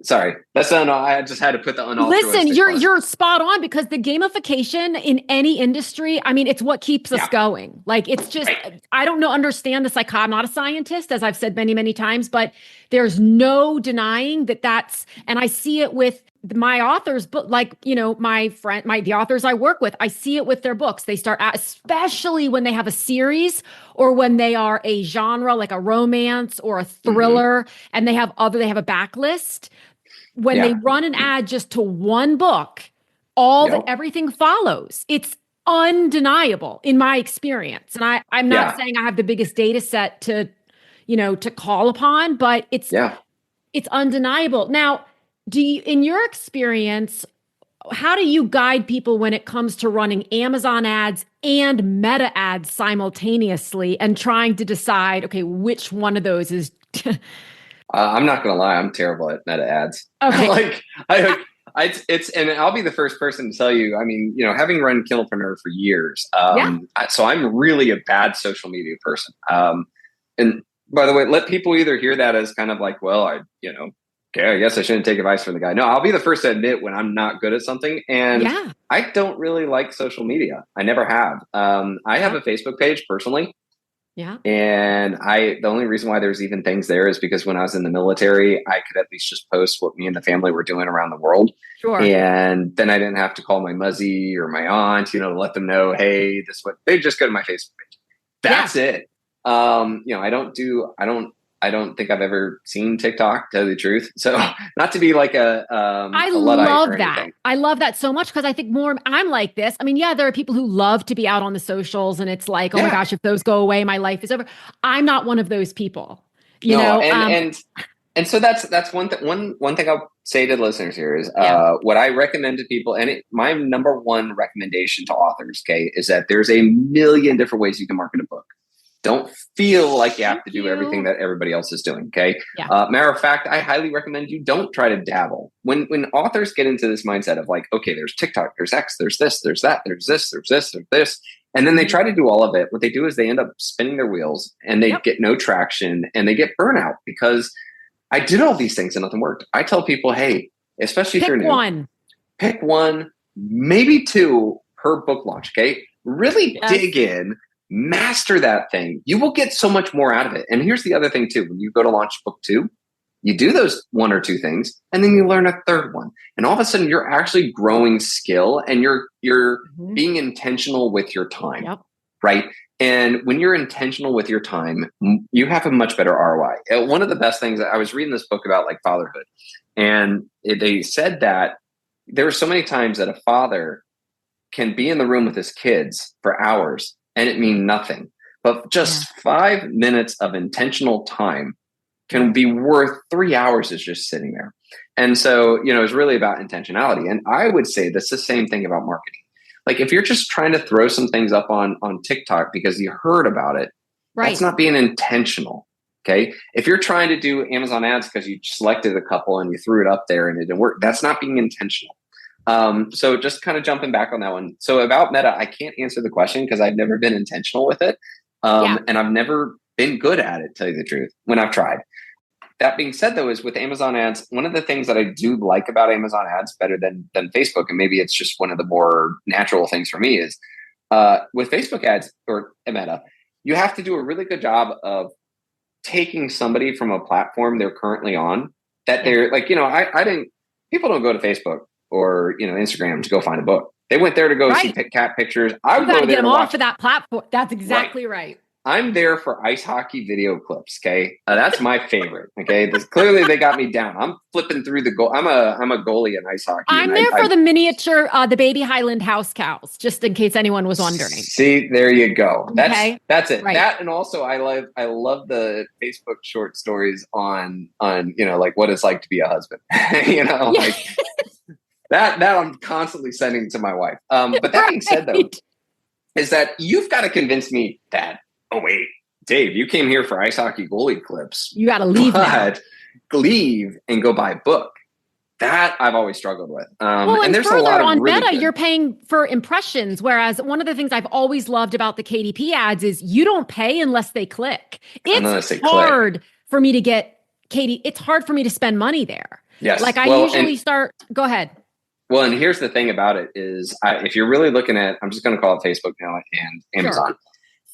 Sorry, I just had to put the unaltruistic. Listen, you're spot on, because the gamification in any industry, I mean, it's what keeps us going. Like, it's just, I don't understand the psychology. I'm not a scientist, as I've said many, many times, but there's no denying that's, and I see it with my authors, but like, the authors I work with, I see it with their books. They start, especially when they have a series or when they are a genre, like a romance or a thriller, and they have a backlist. When they run an ad just to one book, everything follows. It's undeniable in my experience. And I'm not saying I have the biggest data set to call upon, but it's It's undeniable. Now, in your experience, how do you guide people when it comes to running Amazon ads and Meta ads simultaneously and trying to decide, okay, which one of those is I'm not gonna lie, I'm terrible at meta ads. okay? Like it's and I'll be the first person to tell you. I mean, having run Killpreneur for years, Yeah. so I'm really a bad social media person. And by the way, let people either hear that as kind of like, well, okay, I guess I shouldn't take advice from the guy. No, I'll be the first to admit when I'm not good at something, and Yeah. I don't really like social media. I never have. I have a Facebook page personally. Yeah. And the only reason why there's even things there is because when I was in the military, I could at least just post what me and the family were doing around the world. Sure. And then I didn't have to call my muzzy or my aunt, to let them know, hey, this what they just go to my Facebook page. That's it. I don't think I've ever seen TikTok, to tell you the truth. So not to be like I a Luddite love or that. anything. I love that so much because I think I'm like this. I mean, yeah, there are people who love to be out on the socials and it's like, oh my gosh, if those go away, my life is over. I'm not one of those people, you know? And so that's one thing I'll say to the listeners here is what I recommend to people, and my number one recommendation to authors, okay, is that there's a million different ways you can market a book. Don't feel like you have to do everything that everybody else is doing. Okay. Yeah. Matter of fact, I highly recommend you don't try to dabble. When authors get into this mindset of like, okay, there's TikTok, there's X, there's this, there's that, there's this, there's this, there's this, and then they try to do all of it. What they do is they end up spinning their wheels and they get no traction and they get burnout because I did all these things and nothing worked. I tell people, hey, especially if you're new, pick one, maybe two per book launch. Okay. Really dig in. Master that thing. You will get so much more out of it. And here's the other thing too. When you go to launch book 2, you do those one or two things and then you learn a third one. And all of a sudden you're actually growing skill and you're being intentional with your time. Yep. Right? And when you're intentional with your time, you have a much better ROI. One of the best things, I was reading this book about like fatherhood, and they said that there are so many times that a father can be in the room with his kids for hours and it mean nothing. But just 5 minutes of intentional time can be worth 3 hours is just sitting there. And so, it's really about intentionality. And I would say that's the same thing about marketing. Like if you're just trying to throw some things up on TikTok because you heard about it, that's not being intentional. Okay. If you're trying to do Amazon ads because you selected a couple and you threw it up there and it didn't work, that's not being intentional. So just kind of jumping back on that one. So about Meta, I can't answer the question because I've never been intentional with it. And I've never been good at it, to tell you the truth, when I've tried. That being said, though, is with Amazon ads, one of the things that I do like about Amazon ads better than Facebook, and maybe it's just one of the more natural things for me, is with Facebook ads or Meta, you have to do a really good job of taking somebody from a platform they're currently on that they're like, people don't go to Facebook or Instagram to go find a book. They went there to go see cat pictures. I would go there get them to off of that platform. That's exactly right. I'm there for ice hockey video clips. Okay, that's my favorite. Okay, clearly they got me down. I'm flipping through the goal. I'm a goalie in ice hockey. I'm there for the miniature, the baby Highland house cows, just in case anyone was wondering. See, there you go. That's it. Right. That, and also I love the Facebook short stories on like what it's like to be a husband. Like that I'm constantly sending to my wife. But that being said, though, is that you've got to convince me that. Oh, wait, Dave, you came here for ice hockey goalie clips. You got to leave leave and go buy a book. That I've always struggled with. And there's further, a lot of on really Meta, good. you're paying for impressions. Whereas one of the things I've always loved about the KDP ads is you don't pay unless they click. It's hard for me to get it's hard for me to spend money there. Yes. Like I usually start, go ahead. Well, and here's the thing about it is if you're really looking at, I'm just going to call it Facebook now and Amazon. Sure.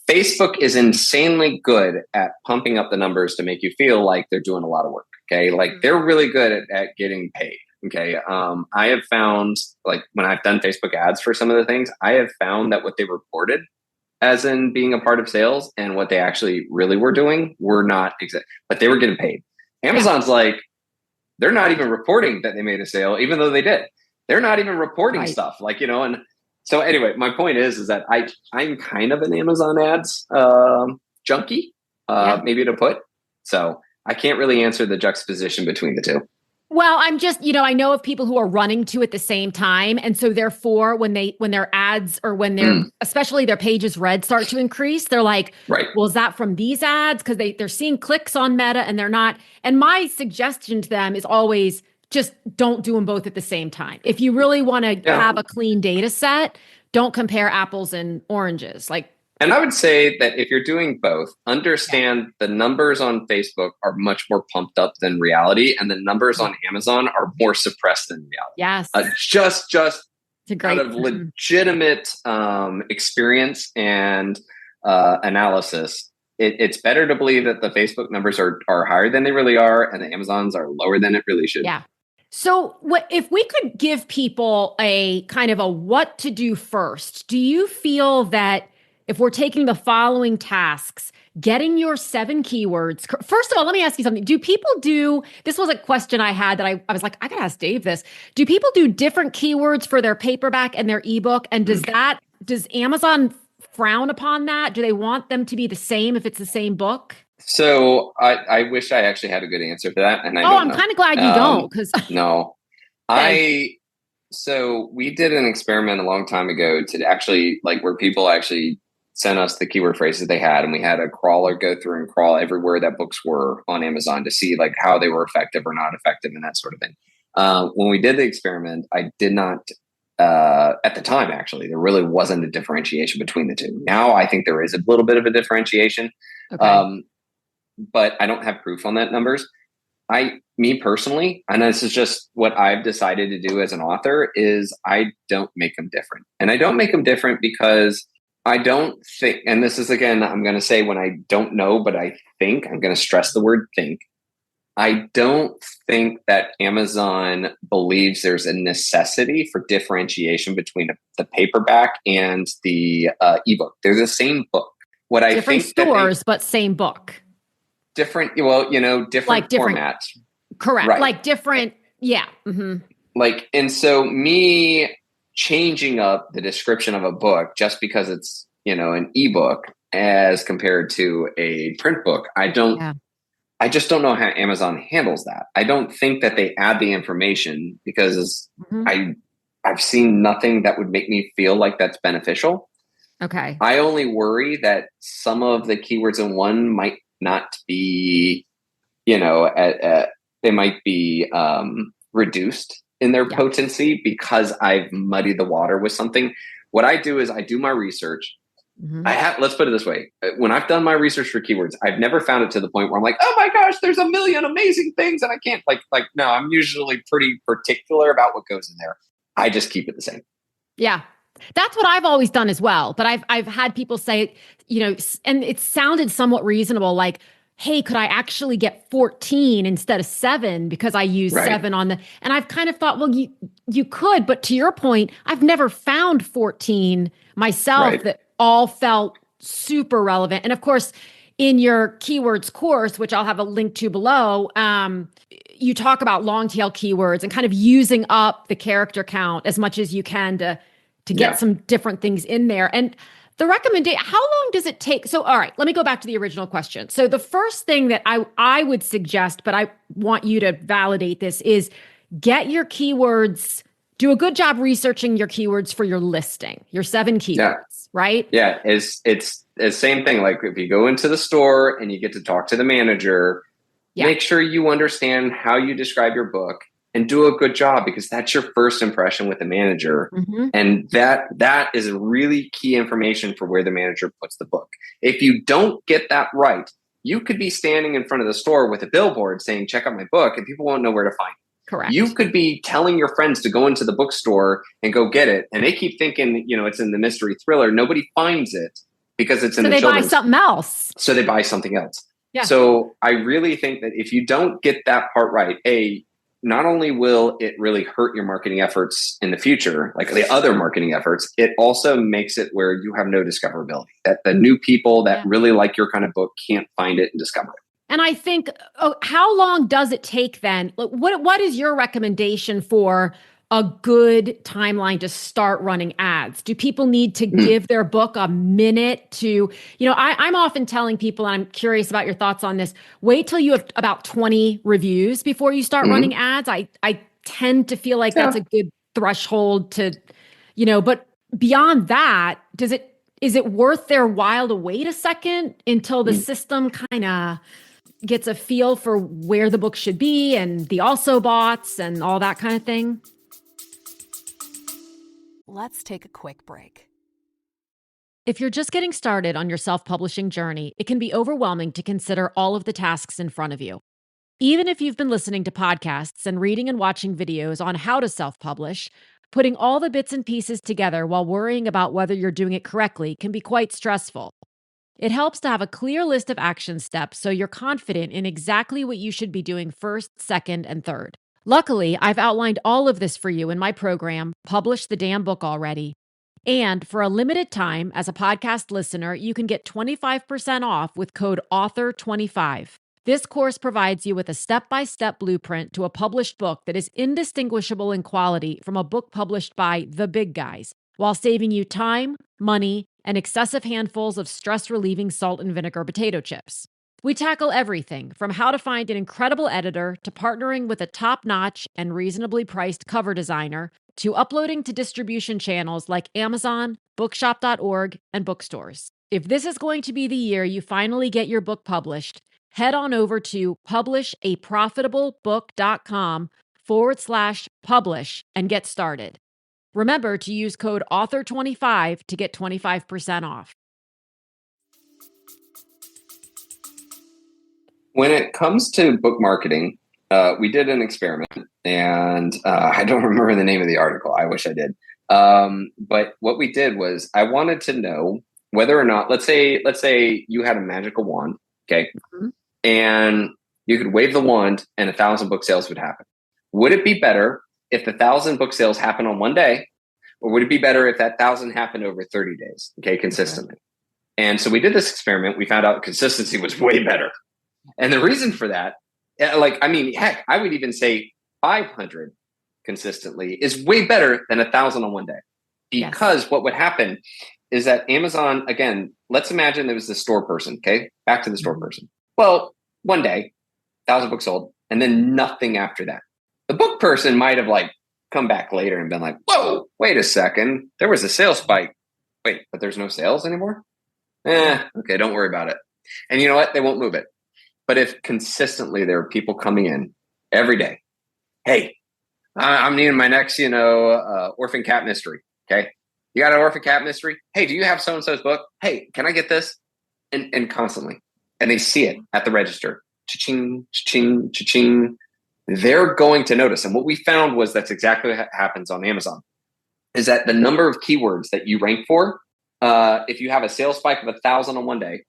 Facebook is insanely good at pumping up the numbers to make you feel like they're doing a lot of work. Okay. Like they're really good at getting paid. Okay. I have found, like when I've done Facebook ads for some of the things, I have found that what they reported as in being a part of sales and what they actually really were doing were not exact, but they were getting paid. Amazon's like, they're not even reporting that they made a sale, even though they did. They're not even reporting stuff like, and so anyway, my point is that I'm kind of an Amazon ads junkie, maybe to put. So I can't really answer the juxtaposition between the two. Well, I'm just, I know of people who are running to at the same time. And so therefore, when their ads or when especially their pages read start to increase, they're like, right. Well, is that from these ads? Because they're seeing clicks on Meta and they're not. And my suggestion to them is always just don't do them both at the same time. If you really want to have a clean data set, don't compare apples and oranges. And I would say that if you're doing both, understand the numbers on Facebook are much more pumped up than reality, and the numbers on Amazon are more suppressed than reality. Yes. Just out of legitimate experience and analysis, it's better to believe that the Facebook numbers are higher than they really are, and the Amazons are lower than it really should. Yeah. So if we could give people a kind of a what to do first, do you feel that if we're taking the following tasks, getting your 7 keywords, first of all, let me ask you something. Do people this was a question I had that I was like, I gotta ask Dave this. Do people do different keywords for their paperback and their ebook? And does Amazon frown upon that? Do they want them to be the same if it's the same book? So I wish I actually had a good answer for that. And I'm kind of glad you don't, because no, so we did an experiment a long time ago to actually where people actually sent us the keyword phrases they had, and we had a crawler go through and crawl everywhere that books were on Amazon to see how they were effective or not effective and that sort of thing. When we did the experiment, I did not at the time, actually, there really wasn't a differentiation between the two. Now I think there is a little bit of a differentiation, but I don't have proof on that numbers. Me personally, and this is just what I've decided to do as an author, is I don't make them different. And I don't make them different because I don't think, and this is, again, I'm going to say when I don't know, but I think, I'm going to stress the word think. I don't think that Amazon believes there's a necessity for differentiation between the paperback and the ebook. They're the same book. What I different think stores, but same book. Different, different formats. Correct. Right. Different. Yeah. Mm-hmm. And so me changing up the description of a book just because it's, an ebook as compared to a print book, I just don't know how Amazon handles that. I don't think that they add the information because I've seen nothing that would make me feel like that's beneficial. Okay. I only worry that some of the keywords in one might not be, they might be reduced in their potency because I've muddied the water with something. What I do is I do my research. Let's put it this way. When I've done my research for keywords, I've never found it to the point where I'm like, oh my gosh, there's a million amazing things and I can't no, I'm usually pretty particular about what goes in there. I just keep it the same. Yeah. That's what I've always done as well. But I've had people say, and it sounded somewhat reasonable, like, hey, could I actually get 14 instead of 7 because I use 7 on and I've kind of thought, well, you could, but to your point, I've never found 14 myself that all felt super relevant. And of course, in your keywords course, which I'll have a link to below, you talk about long tail keywords and kind of using up the character count as much as you can to get some different things in there. And the recommendation, how long does it take? So, all right, let me go back to the original question. So the first thing that I would suggest, but I want you to validate this, is get your keywords, do a good job researching your keywords for your listing, your 7 keywords, right? Yeah, it's the same thing. Like if you go into the store and you get to talk to the manager, make sure you understand how you describe your book and do a good job, because that's your first impression with the manager. And that is really key information for where the manager puts the book. If you don't get that right, you could be standing in front of the store with a billboard saying, check out my book, and people won't know where to find it. Correct. You could be telling your friends to go into the bookstore and go get it, and they keep thinking, it's in the mystery thriller. Nobody finds it because it's in the children's. So they buy something else. So they buy something else. Yeah. So I really think that if you don't get that part right, not only will it really hurt your marketing efforts in the future, like the other marketing efforts, it also makes it where you have no discoverability, that the new people that really like your kind of book can't find it and discover it. And I think, how long does it take then? What is your recommendation for a good timeline to start running ads? Do people need to give their book a minute to, I'm often telling people, and I'm curious about your thoughts on this, wait till you have about 20 reviews before you start running ads. I tend to feel like that's a good threshold to, but beyond that, is it worth their while to wait a second until the system kind of gets a feel for where the book should be and the also bots and all that kind of thing? Let's take a quick break. If you're just getting started on your self-publishing journey, it can be overwhelming to consider all of the tasks in front of you. Even if you've been listening to podcasts and reading and watching videos on how to self-publish, putting all the bits and pieces together while worrying about whether you're doing it correctly can be quite stressful. It helps to have a clear list of action steps so you're confident in exactly what you should be doing first, second, and third. Luckily, I've outlined all of this for you in my program, Publish the Damn Book Already. And for a limited time, as a podcast listener, you can get 25% off with code AUTHOR25. This course provides you with a step-by-step blueprint to a published book that is indistinguishable in quality from a book published by the big guys, while saving you time, money, and excessive handfuls of stress-relieving salt and vinegar potato chips. We tackle everything from how to find an incredible editor to partnering with a top-notch and reasonably priced cover designer to uploading to distribution channels like Amazon, bookshop.org, and bookstores. If this is going to be the year you finally get your book published, head on over to publishaprofitablebook.com/publish and get started. Remember to use code AUTHOR25 to get 25% off. When it comes to book marketing, we did an experiment, and I don't remember the name of the article. I wish I did. But what we did was I wanted to know whether or not, let's say you had a magical wand, okay, and you could wave the wand and 1,000 book sales would happen. Would it be better if the 1,000 book sales happened on one day, or would it be better if that 1,000 happened over 30 days, okay, consistently? Okay. And so we did this experiment. We found out consistency was way better. And the reason for that, heck, I would even say 500 consistently is way better than 1,000 on one day. Because what would happen is that Amazon, again, let's imagine there was the store person, okay? Back to the store person. Well, one day, 1,000 books sold, and then nothing after that. The book person might have come back later and been like, whoa, wait a second. There was a sales spike. Wait, but there's no sales anymore? Okay, don't worry about it. And you know what? They won't move it. But if consistently there are people coming in every day, hey, I'm needing my next, orphan cat mystery. Okay. You got an orphan cat mystery? Hey, do you have so-and-so's book? Hey, can I get this? And constantly. And they see it at the register. Cha-ching, cha-ching, cha-ching. They're going to notice. And what we found was that's exactly what happens on Amazon, is that the number of keywords that you rank for, if you have a sales spike of 1,000 on one day,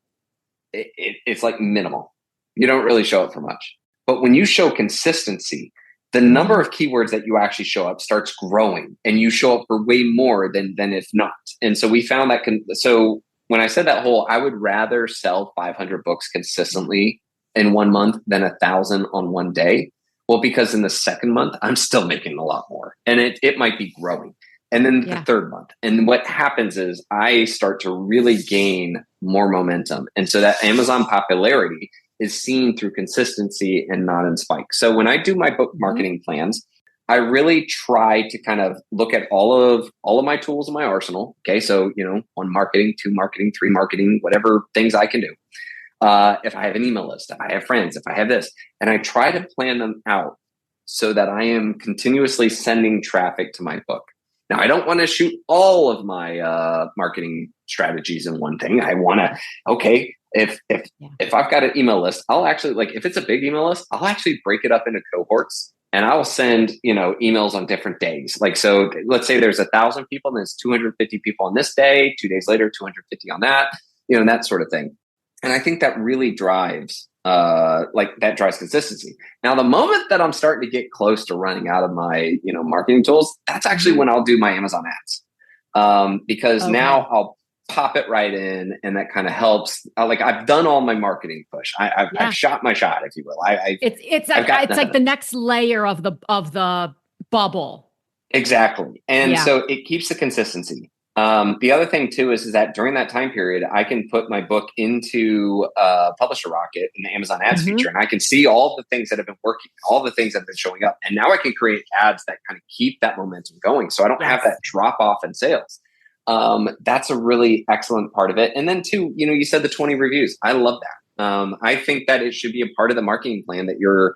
it's like minimal. You don't really show up for much. But when you show consistency, the number of keywords that you actually show up starts growing, and you show up for way more than if not. And so we found that. So when I said that I would rather sell 500 books consistently in 1 month than 1,000 on one day. Well, because in the second month, I'm still making a lot more, and it might be growing. And then the third month. And what happens is I start to really gain more momentum. And so that Amazon popularity is seen through consistency and not in spikes. So when I do my book marketing plans, I really try to kind of look at all of my tools in my arsenal. Okay. So, 1 marketing, 2 marketing, 3 marketing, whatever things I can do. If I have an email list, if I have friends, if I have this, and I try to plan them out so that I am continuously sending traffic to my book. Now, I don't want to shoot all of my marketing strategies in one thing. I want to, if I've got an email list, I'll actually, if it's a big email list, I'll actually break it up into cohorts, and I'll send, emails on different days. So let's say there's 1,000 people and there's 250 people on this day, 2 days later, 250 on that, that sort of thing. And I think that really drives, that drives consistency. Now, the moment that I'm starting to get close to running out of my, marketing tools, that's actually when I'll do my Amazon ads. Because now I'll pop it right in, and that kind of helps. I've done all my marketing push. I've shot my shot, if you will. It's like the next layer of the bubble. Exactly. And Yeah. so it keeps the consistency. The other thing too is that during that time period, I can put my book into Publisher Rocket in the Amazon Ads Hmm. feature, and I can see all the things that have been working, all the things that have been showing up, and now I can create ads that kind of keep that momentum going, so I don't have that drop off in sales. That's a really excellent part of it. And then too, you said the 20 reviews. I love that. I think that it should be a part of the marketing plan that you're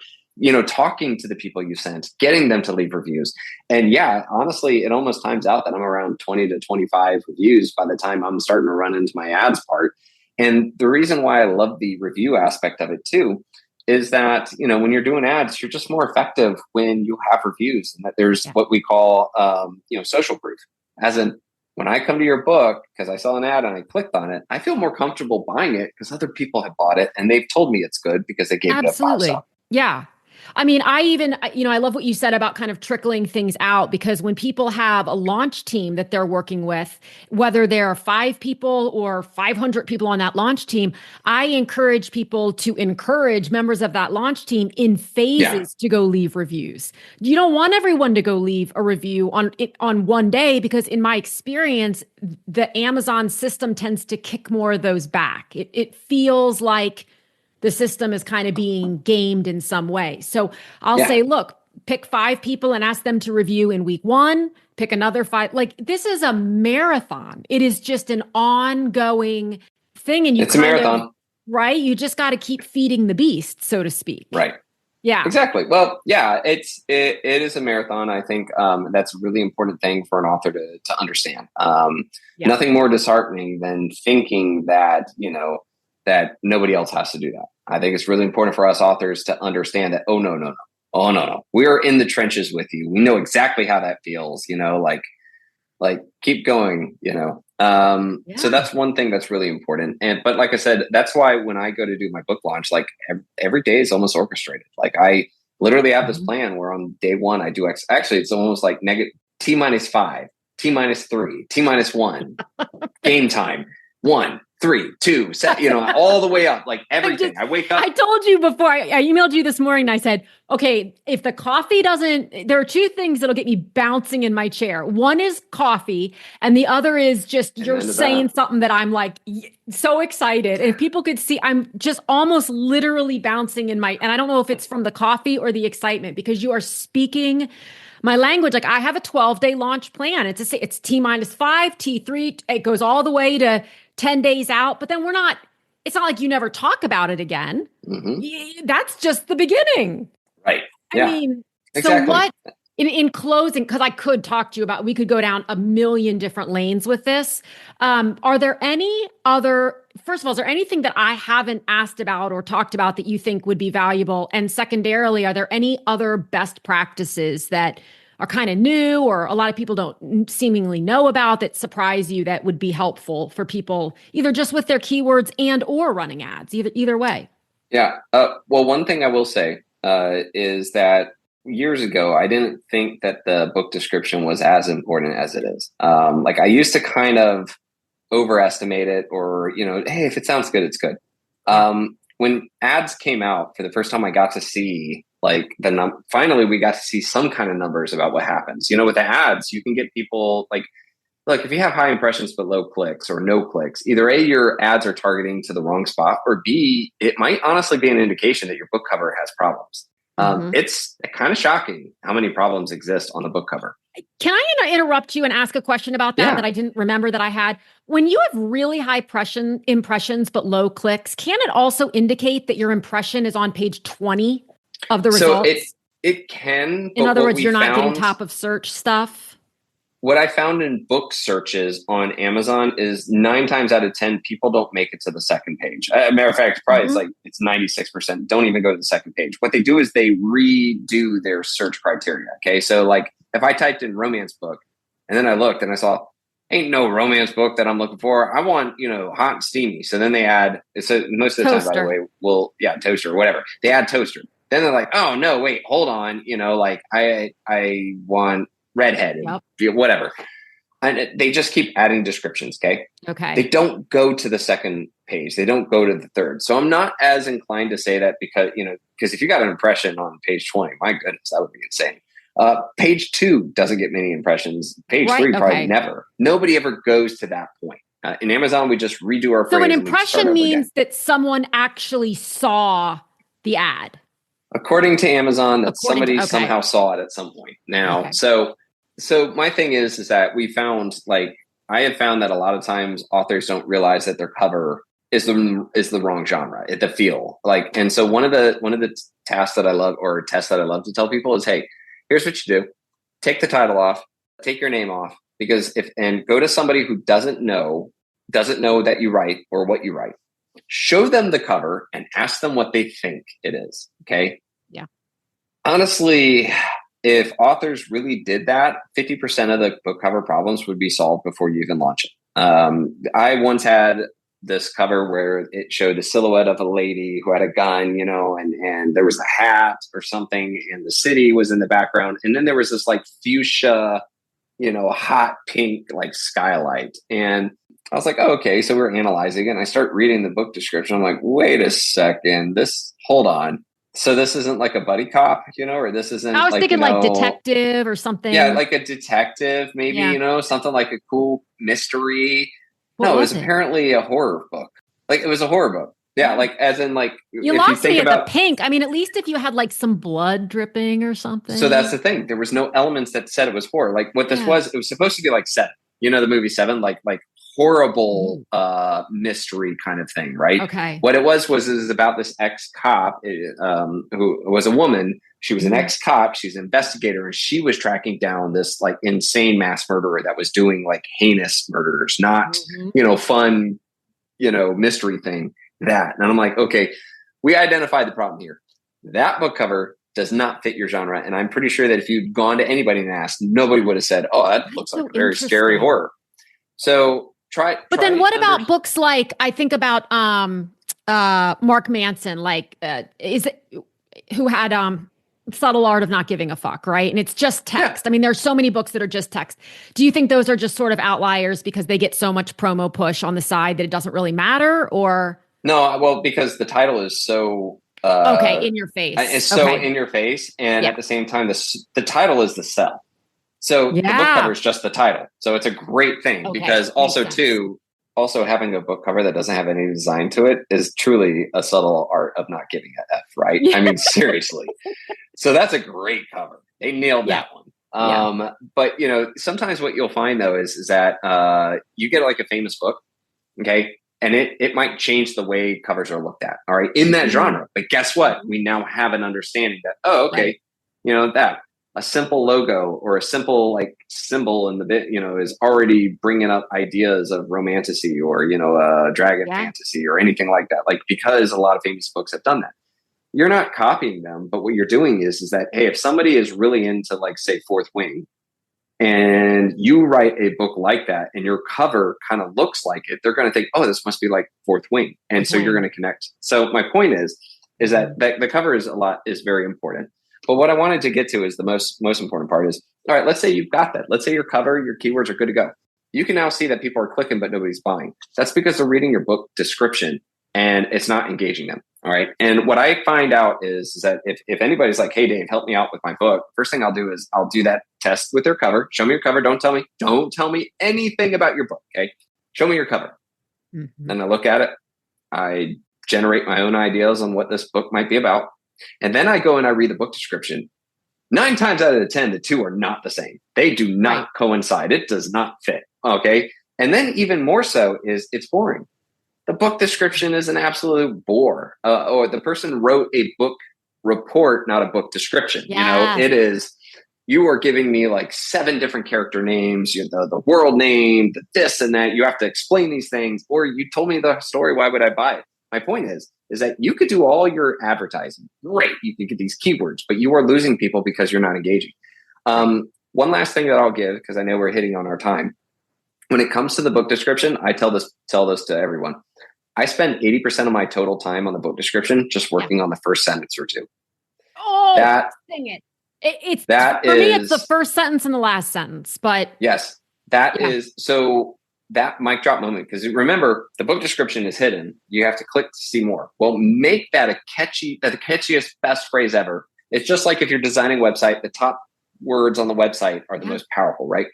talking to the people you sent, getting them to leave reviews. And yeah, honestly, it almost times out that I'm around 20 to 25 reviews by the time I'm starting to run into my ads part. And the reason why I love the review aspect of it too is that, when you're doing ads, you're just more effective when you have reviews, and that there's what we call, social proof. As in, when I come to your book because I saw an ad and I clicked on it, I feel more comfortable buying it because other people have bought it and they've told me it's good because they gave it a 5-star. Yeah. I mean, I love what you said about kind of trickling things out, because when people have a launch team that they're working with, whether there are 5 people or 500 people on that launch team, I encourage people to encourage members of that launch team in phases to go leave reviews. You don't want everyone to go leave a review on one day, because in my experience, the Amazon system tends to kick more of those back. It feels like the system is kind of being gamed in some way. So I'll say, look, pick 5 people and ask them to review in week 1, pick another 5. Like, this is a marathon. It is just an ongoing thing. And it's a marathon, right? You just got to keep feeding the beast, so to speak. Right. Yeah, exactly. Well, yeah, it is a marathon. I think that's a really important thing for an author to understand. Nothing more disheartening than thinking that, that nobody else has to do that. I think it's really important for us authors to understand that, oh, no. Oh, no. We are in the trenches with you. We know exactly how that feels, like keep going, So that's one thing that's really important. But like I said, that's why when I go to do my book launch, like every day is almost orchestrated. Like I literally have this plan where on day 1, I do actually, it's almost like negative T-5, T-3, T-1, game time, 1, 3, 2, all the way up, like everything. I wake up. I told you before, I emailed you this morning and I said, okay, if the coffee doesn't, there are 2 things that'll get me bouncing in my chair. One is coffee, and the other is just you're saying something that I'm like so excited. And if people could see, I'm just almost literally bouncing and I don't know if it's from the coffee or the excitement, because you are speaking my language. Like, I have a 12-day launch plan. It's T-5, T3. It goes all the way to 10 days out, but then it's not like you never talk about it again. Mm-hmm. That's just the beginning. Right. I mean, exactly. So what, in closing, because I could talk to you we could go down a million different lanes with this. Are there first of all, is there anything that I haven't asked about or talked about that you think would be valuable? And secondarily, are there any other best practices that are kind of new or a lot of people don't seemingly know about that surprise you that would be helpful for people, either just with their keywords and or running ads, either way? Yeah. Well, one thing I will say is that years ago, I didn't think that the book description was as important as it is. Like I used to kind of overestimate it, or, hey, if it sounds good, it's good. When ads came out for the first time, I got to see finally we got to see some kind of numbers about what happens. With the ads, you can get people like, look, if you have high impressions but low clicks or no clicks, either A, your ads are targeting to the wrong spot, or B, it might honestly be an indication that your book cover has problems. It's kind of shocking how many problems exist on the book cover. Can I interrupt you and ask a question about that I didn't remember that I had? When you have really high impressions but low clicks, can it also indicate that your impression is on page 20 of the results? So it can. In other words, you're not getting top of search stuff? What I found in book searches on Amazon is 9 times out of 10, people don't make it to the second page. Matter of fact, probably it's 96% don't even go to the second page. What they do is they redo their search criteria. Okay. So like if I typed in romance book and then I looked and I saw, ain't no romance book that I'm looking for. I want, hot and steamy. So then they add, so most of the time, by the way, toaster or whatever. They add toaster. Then they're like, oh no, wait, hold on. Like I want redhead, whatever. And they just keep adding descriptions. Okay. They don't go to the second page. They don't go to the third. So I'm not as inclined to say that because if you got an impression on page 20, my goodness, that would be insane. Page 2 doesn't get many impressions. Page Right, 3 probably okay. never. Nobody ever goes to that point. In Amazon, we just redo our So phrase an and we start impression over means again. that someone actually saw the ad. According to Amazon, that somebody okay. somehow saw it at some point. Now, Okay. so my thing is that we found, like, I have found that a lot of times authors don't realize that their cover is the wrong genre, the feel. Like, and so one of the tasks that I love, or tests that I love to tell people is, hey, here's what you do: take the title off, take your name off, because and go to somebody who doesn't know that you write or what you write. Show them the cover and ask them what they think it is. Okay. Yeah. Honestly, if authors really did that, 50% of the book cover problems would be solved before you even launch it. I once had this cover where it showed the silhouette of a lady who had a gun, and there was a hat or something, and the city was in the background. And then there was this like fuchsia, hot pink, like skylight. And I was like, oh, okay. So we're analyzing it. And I start reading the book description. I'm like, wait a second, hold on. So this isn't like a buddy cop, or this isn't I was like, thinking like detective or something. Yeah, like a detective, maybe, something like a cool mystery. What no, was it was apparently a horror book. Like, it was a horror book. Yeah, like as in like you if lost you think me at about the pink. I mean, at least if you had like some blood dripping or something. So that's the thing. There was no elements that said it was horror. Like what this was, it was supposed to be like Seven. The movie Seven, like horrible mystery kind of thing, right? Okay. What it was about this ex-cop who was a woman. She was an ex-cop. She's an investigator, and she was tracking down this like insane mass murderer that was doing like heinous murders, not fun, mystery thing. And I'm like, okay, we identified the problem here. That book cover does not fit your genre. And I'm pretty sure that if you'd gone to anybody and asked, nobody would have said, oh, that looks like a very scary horror. So But then what about books like, I think about Mark Manson, like who had Subtle Art of Not Giving a Fuck, right? And it's just text. Yeah. I mean, there's so many books that are just text. Do you think those are just sort of outliers because they get so much promo push on the side that it doesn't really matter? Or no, well, because the title is so in your face. It's so in your face, and at the same time, the title is the sell. So the book cover is just the title. So it's a great thing because also having a book cover that doesn't have any design to it is truly a subtle art of not giving a F, right? Yeah. I mean, seriously. So that's a great cover. They nailed that one. But sometimes what you'll find though is that you get like a famous book, okay? And it might change the way covers are looked at, all right, in that genre. But guess what? We now have an understanding that, that a simple logo or a simple like symbol in the bit, is already bringing up ideas of romantasy or, dragon fantasy or anything like that. Like, because a lot of famous books have done that. You're not copying them, but what you're doing is that, hey, if somebody is really into like, say, Fourth Wing, and you write a book like that and your cover kind of looks like it, they're going to think, oh, this must be like Fourth Wing. And so you're going to connect. So my point is that the cover is very important. But what I wanted to get to is the most important part is, all right, let's say you've got that. Let's say your cover, your keywords are good to go. You can now see that people are clicking, but nobody's buying. That's because they're reading your book description and it's not engaging them. All right. And what I find out is that if anybody's like, hey, Dave, help me out with my book, first thing I'll do is I'll do that test with their cover. Show me your cover. Don't tell me anything about your book. Okay. Show me your cover. Mm-hmm. Then I look at it. I generate my own ideas on what this book might be about. And then I go and I read the book description. 9 times out of the 10, the two are not the same. They do not coincide. It does not fit. Okay. And then even more so is it's boring. The book description is an absolute bore. Or the person wrote a book report, not a book description. Yeah. It is, you are giving me like 7 different character names, the world name, the this and that. You have to explain these things, or you told me the story. Why would I buy it? My point is that you could do all your advertising. Great. You can get these keywords, but you are losing people because you're not engaging. One last thing that I'll give, because I know we're hitting on our time. When it comes to the book description, I tell this to everyone. I spend 80% of my total time on the book description just working on the first sentence or two. Oh, dang it. It's for me, it's the first sentence and the last sentence, but yes, is so that mic drop moment. Because remember, the book description is hidden. You have to click to see more. Well, make that the catchiest, best phrase ever. It's just like if you're designing a website, the top words on the website are the most powerful, right?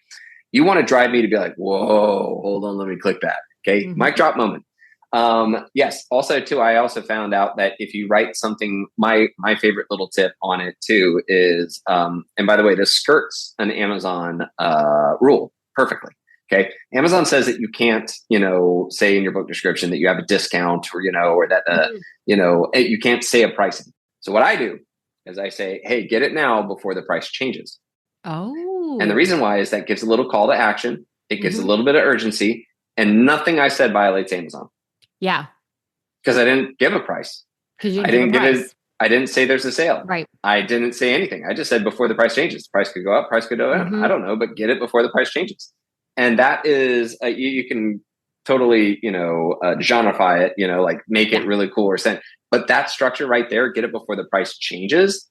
You want to drive me to be like, whoa, hold on, let me click that. Okay. Mic drop moment. Yes. Also too, I also found out that if you write something, my favorite little tip on it too is, and by the way, this skirts an Amazon rule perfectly. Okay. Amazon says that you can't, say in your book description that you have a discount or, or that, you can't say a pricing. So what I do is I say, hey, get it now before the price changes. Oh. And the reason why is that gives a little call to action. It gives a little bit of urgency, and nothing I said violates Amazon. Yeah. Because I didn't give a price. I didn't give it. I didn't say there's a sale. Right. I didn't say anything. I just said before the price changes. The price could go up, price could go down. I don't know, but get it before the price changes. And that is, you can totally, genreify it, like make it really cool or send. But that structure right there, get it before the price changes.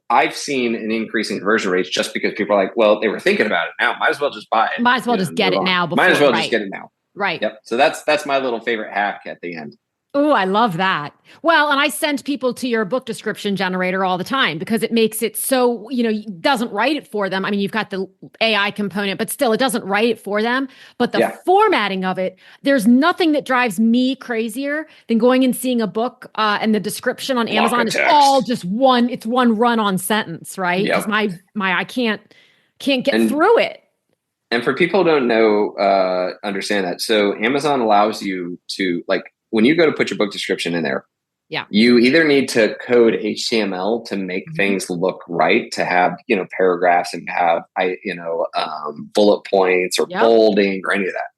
I've seen an increase in conversion rates just because people are like, well, they were thinking about it now. Might as well just buy it. Might as well just get it now. Might as well just get it now. Right. Yep. So that's my little favorite hack at the end. Oh, I love that. Well, and I send people to your book description generator all the time because it makes it so, it doesn't write it for them. I mean, you've got the AI component, but still it doesn't write it for them. But the formatting of it, there's nothing that drives me crazier than going and seeing a book and the description on Amazon is all just one run-on sentence, right? Because I can't get through it. And for people who don't know, understand that. So Amazon allows you to, like, when you go to put your book description in there, you either need to code HTML to make things look right, to have, paragraphs and have, bullet points or bolding or any of that.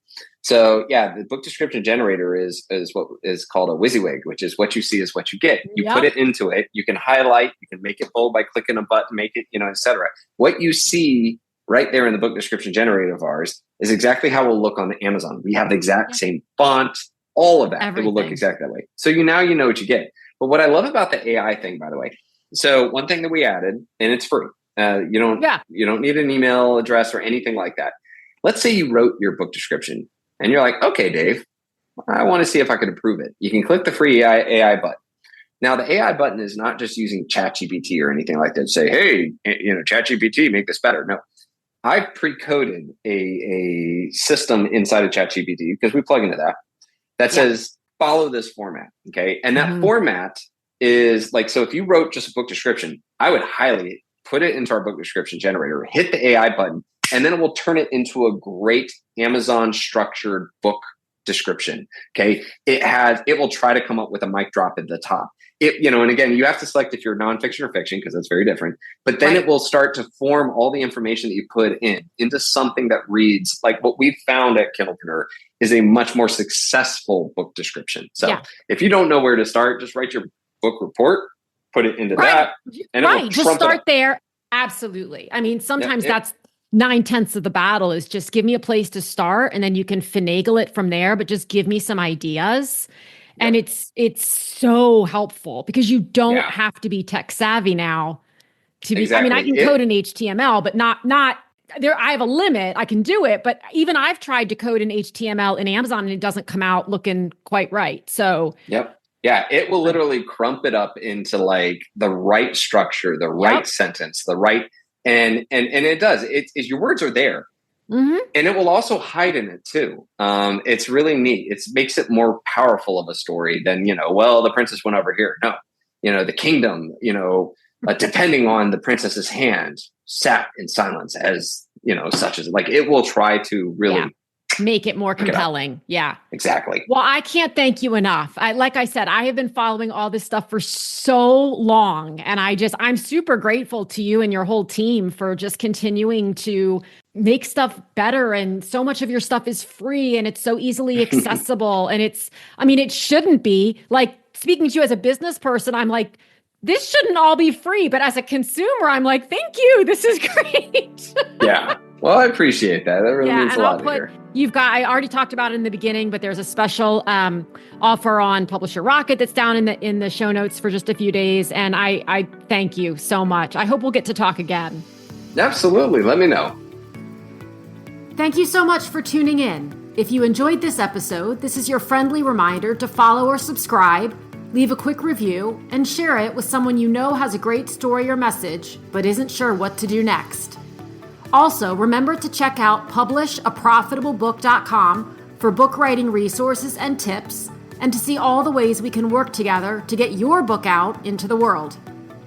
So the book description generator is what is called a WYSIWYG, which is what you see is what you get. You put it into it. You can highlight, you can make it bold by clicking a button, make it, et cetera. What you see right there in the book description generator of ours is exactly how it will look on Amazon. We have the exact same font, all of that. Everything. It will look exactly that way. So now you know what you get. But what I love about the AI thing, by the way, so one thing that we added, and it's free. You don't need an email address or anything like that. Let's say you wrote your book description and you're like, okay, Dave, I want to see if I can improve it. You can click the free AI button. Now, the AI button is not just using ChatGPT or anything like that to say, hey, ChatGPT, make this better. No. I've pre-coded a system inside of ChatGPT because we plug into that says follow this format. Okay. And that format is like, so if you wrote just a book description, I would highly put it into our book description generator, hit the AI button, and then it will turn it into a great Amazon structured book description. Okay. It will try to come up with a mic drop at the top. And again, you have to select if you're nonfiction or fiction because that's very different. But then it will start to form all the information that you put into something that reads like what we've found at Kindlepreneur is a much more successful book description. So if you don't know where to start, just write your book report, put it into that, and it will just start there. Absolutely. I mean, sometimes that's 9/10 of the battle is just give me a place to start, and then you can finagle it from there. But just give me some ideas. And it's so helpful because you don't have to be tech savvy now to be. Exactly. I mean, I can code in HTML, but not there. I have a limit. I can do it, but even I've tried to code in HTML in Amazon and it doesn't come out looking quite right. So it will literally crump it up into like the right structure, the right sentence, the right and it does. It's your words are there. And it will also hide in it too. It's really neat. It makes it more powerful of a story than, the princess went over here. No, the kingdom, depending on the princess's hand, sat in silence as, such as like, it will try to really make it more compelling. Yeah, exactly. Well, I can't thank you enough. Like I said, I have been following all this stuff for so long, and I'm super grateful to you and your whole team for just continuing to make stuff better. And so much of your stuff is free and it's so easily accessible. And it shouldn't be. Like, speaking to you as a business person, I'm like, this shouldn't all be free. But as a consumer, I'm like, thank you. This is great. Yeah. Well, I appreciate that. That really means a lot to hear. I already talked about it in the beginning, but there's a special offer on Publisher Rocket that's down in the show notes for just a few days. And I thank you so much. I hope we'll get to talk again. Absolutely. Let me know. Thank you so much for tuning in. If you enjoyed this episode, this is your friendly reminder to follow or subscribe leave a quick review, and share it with someone you know has a great story or message but isn't sure what to do next. Also, remember to check out publishaprofitablebook.com for book writing resources and tips, and to see all the ways we can work together to get your book out into the world.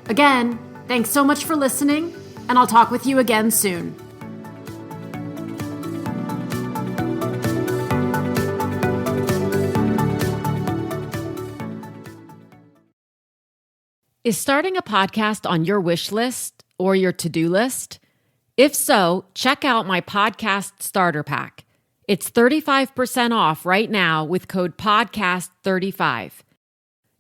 Again, thanks so much for listening, and I'll talk with you again soon. Is starting a podcast on your wish list or your to-do list? If so, check out my podcast starter pack. It's 35% off right now with code PODCAST35.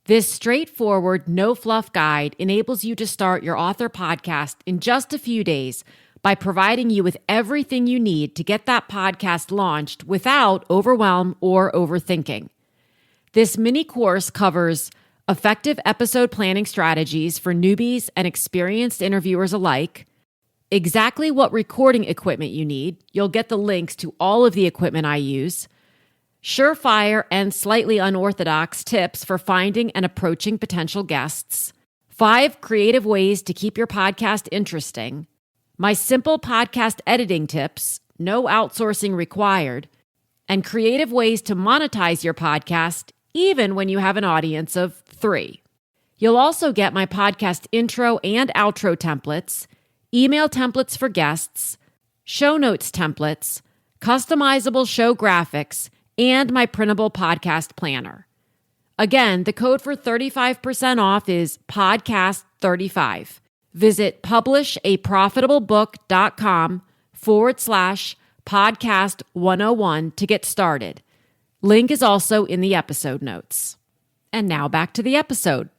This straightforward, no-fluff guide enables you to start your author podcast in just a few days by providing you with everything you need to get that podcast launched without overwhelm or overthinking. This mini course covers effective episode planning strategies for newbies and experienced interviewers alike, exactly what recording equipment you need. You'll get the links to all of the equipment I use. Surefire and slightly unorthodox tips for finding and approaching potential guests. 5 creative ways to keep your podcast interesting. My simple podcast editing tips, no outsourcing required. And creative ways to monetize your podcast even when you have an audience of 3. You'll also get my podcast intro and outro templates, email templates for guests, show notes templates, customizable show graphics, and my printable podcast planner. Again, the code for 35% off is podcast35. Visit publishaprofitablebook.com/podcast101 to get started. Link is also in the episode notes. And now back to the episode.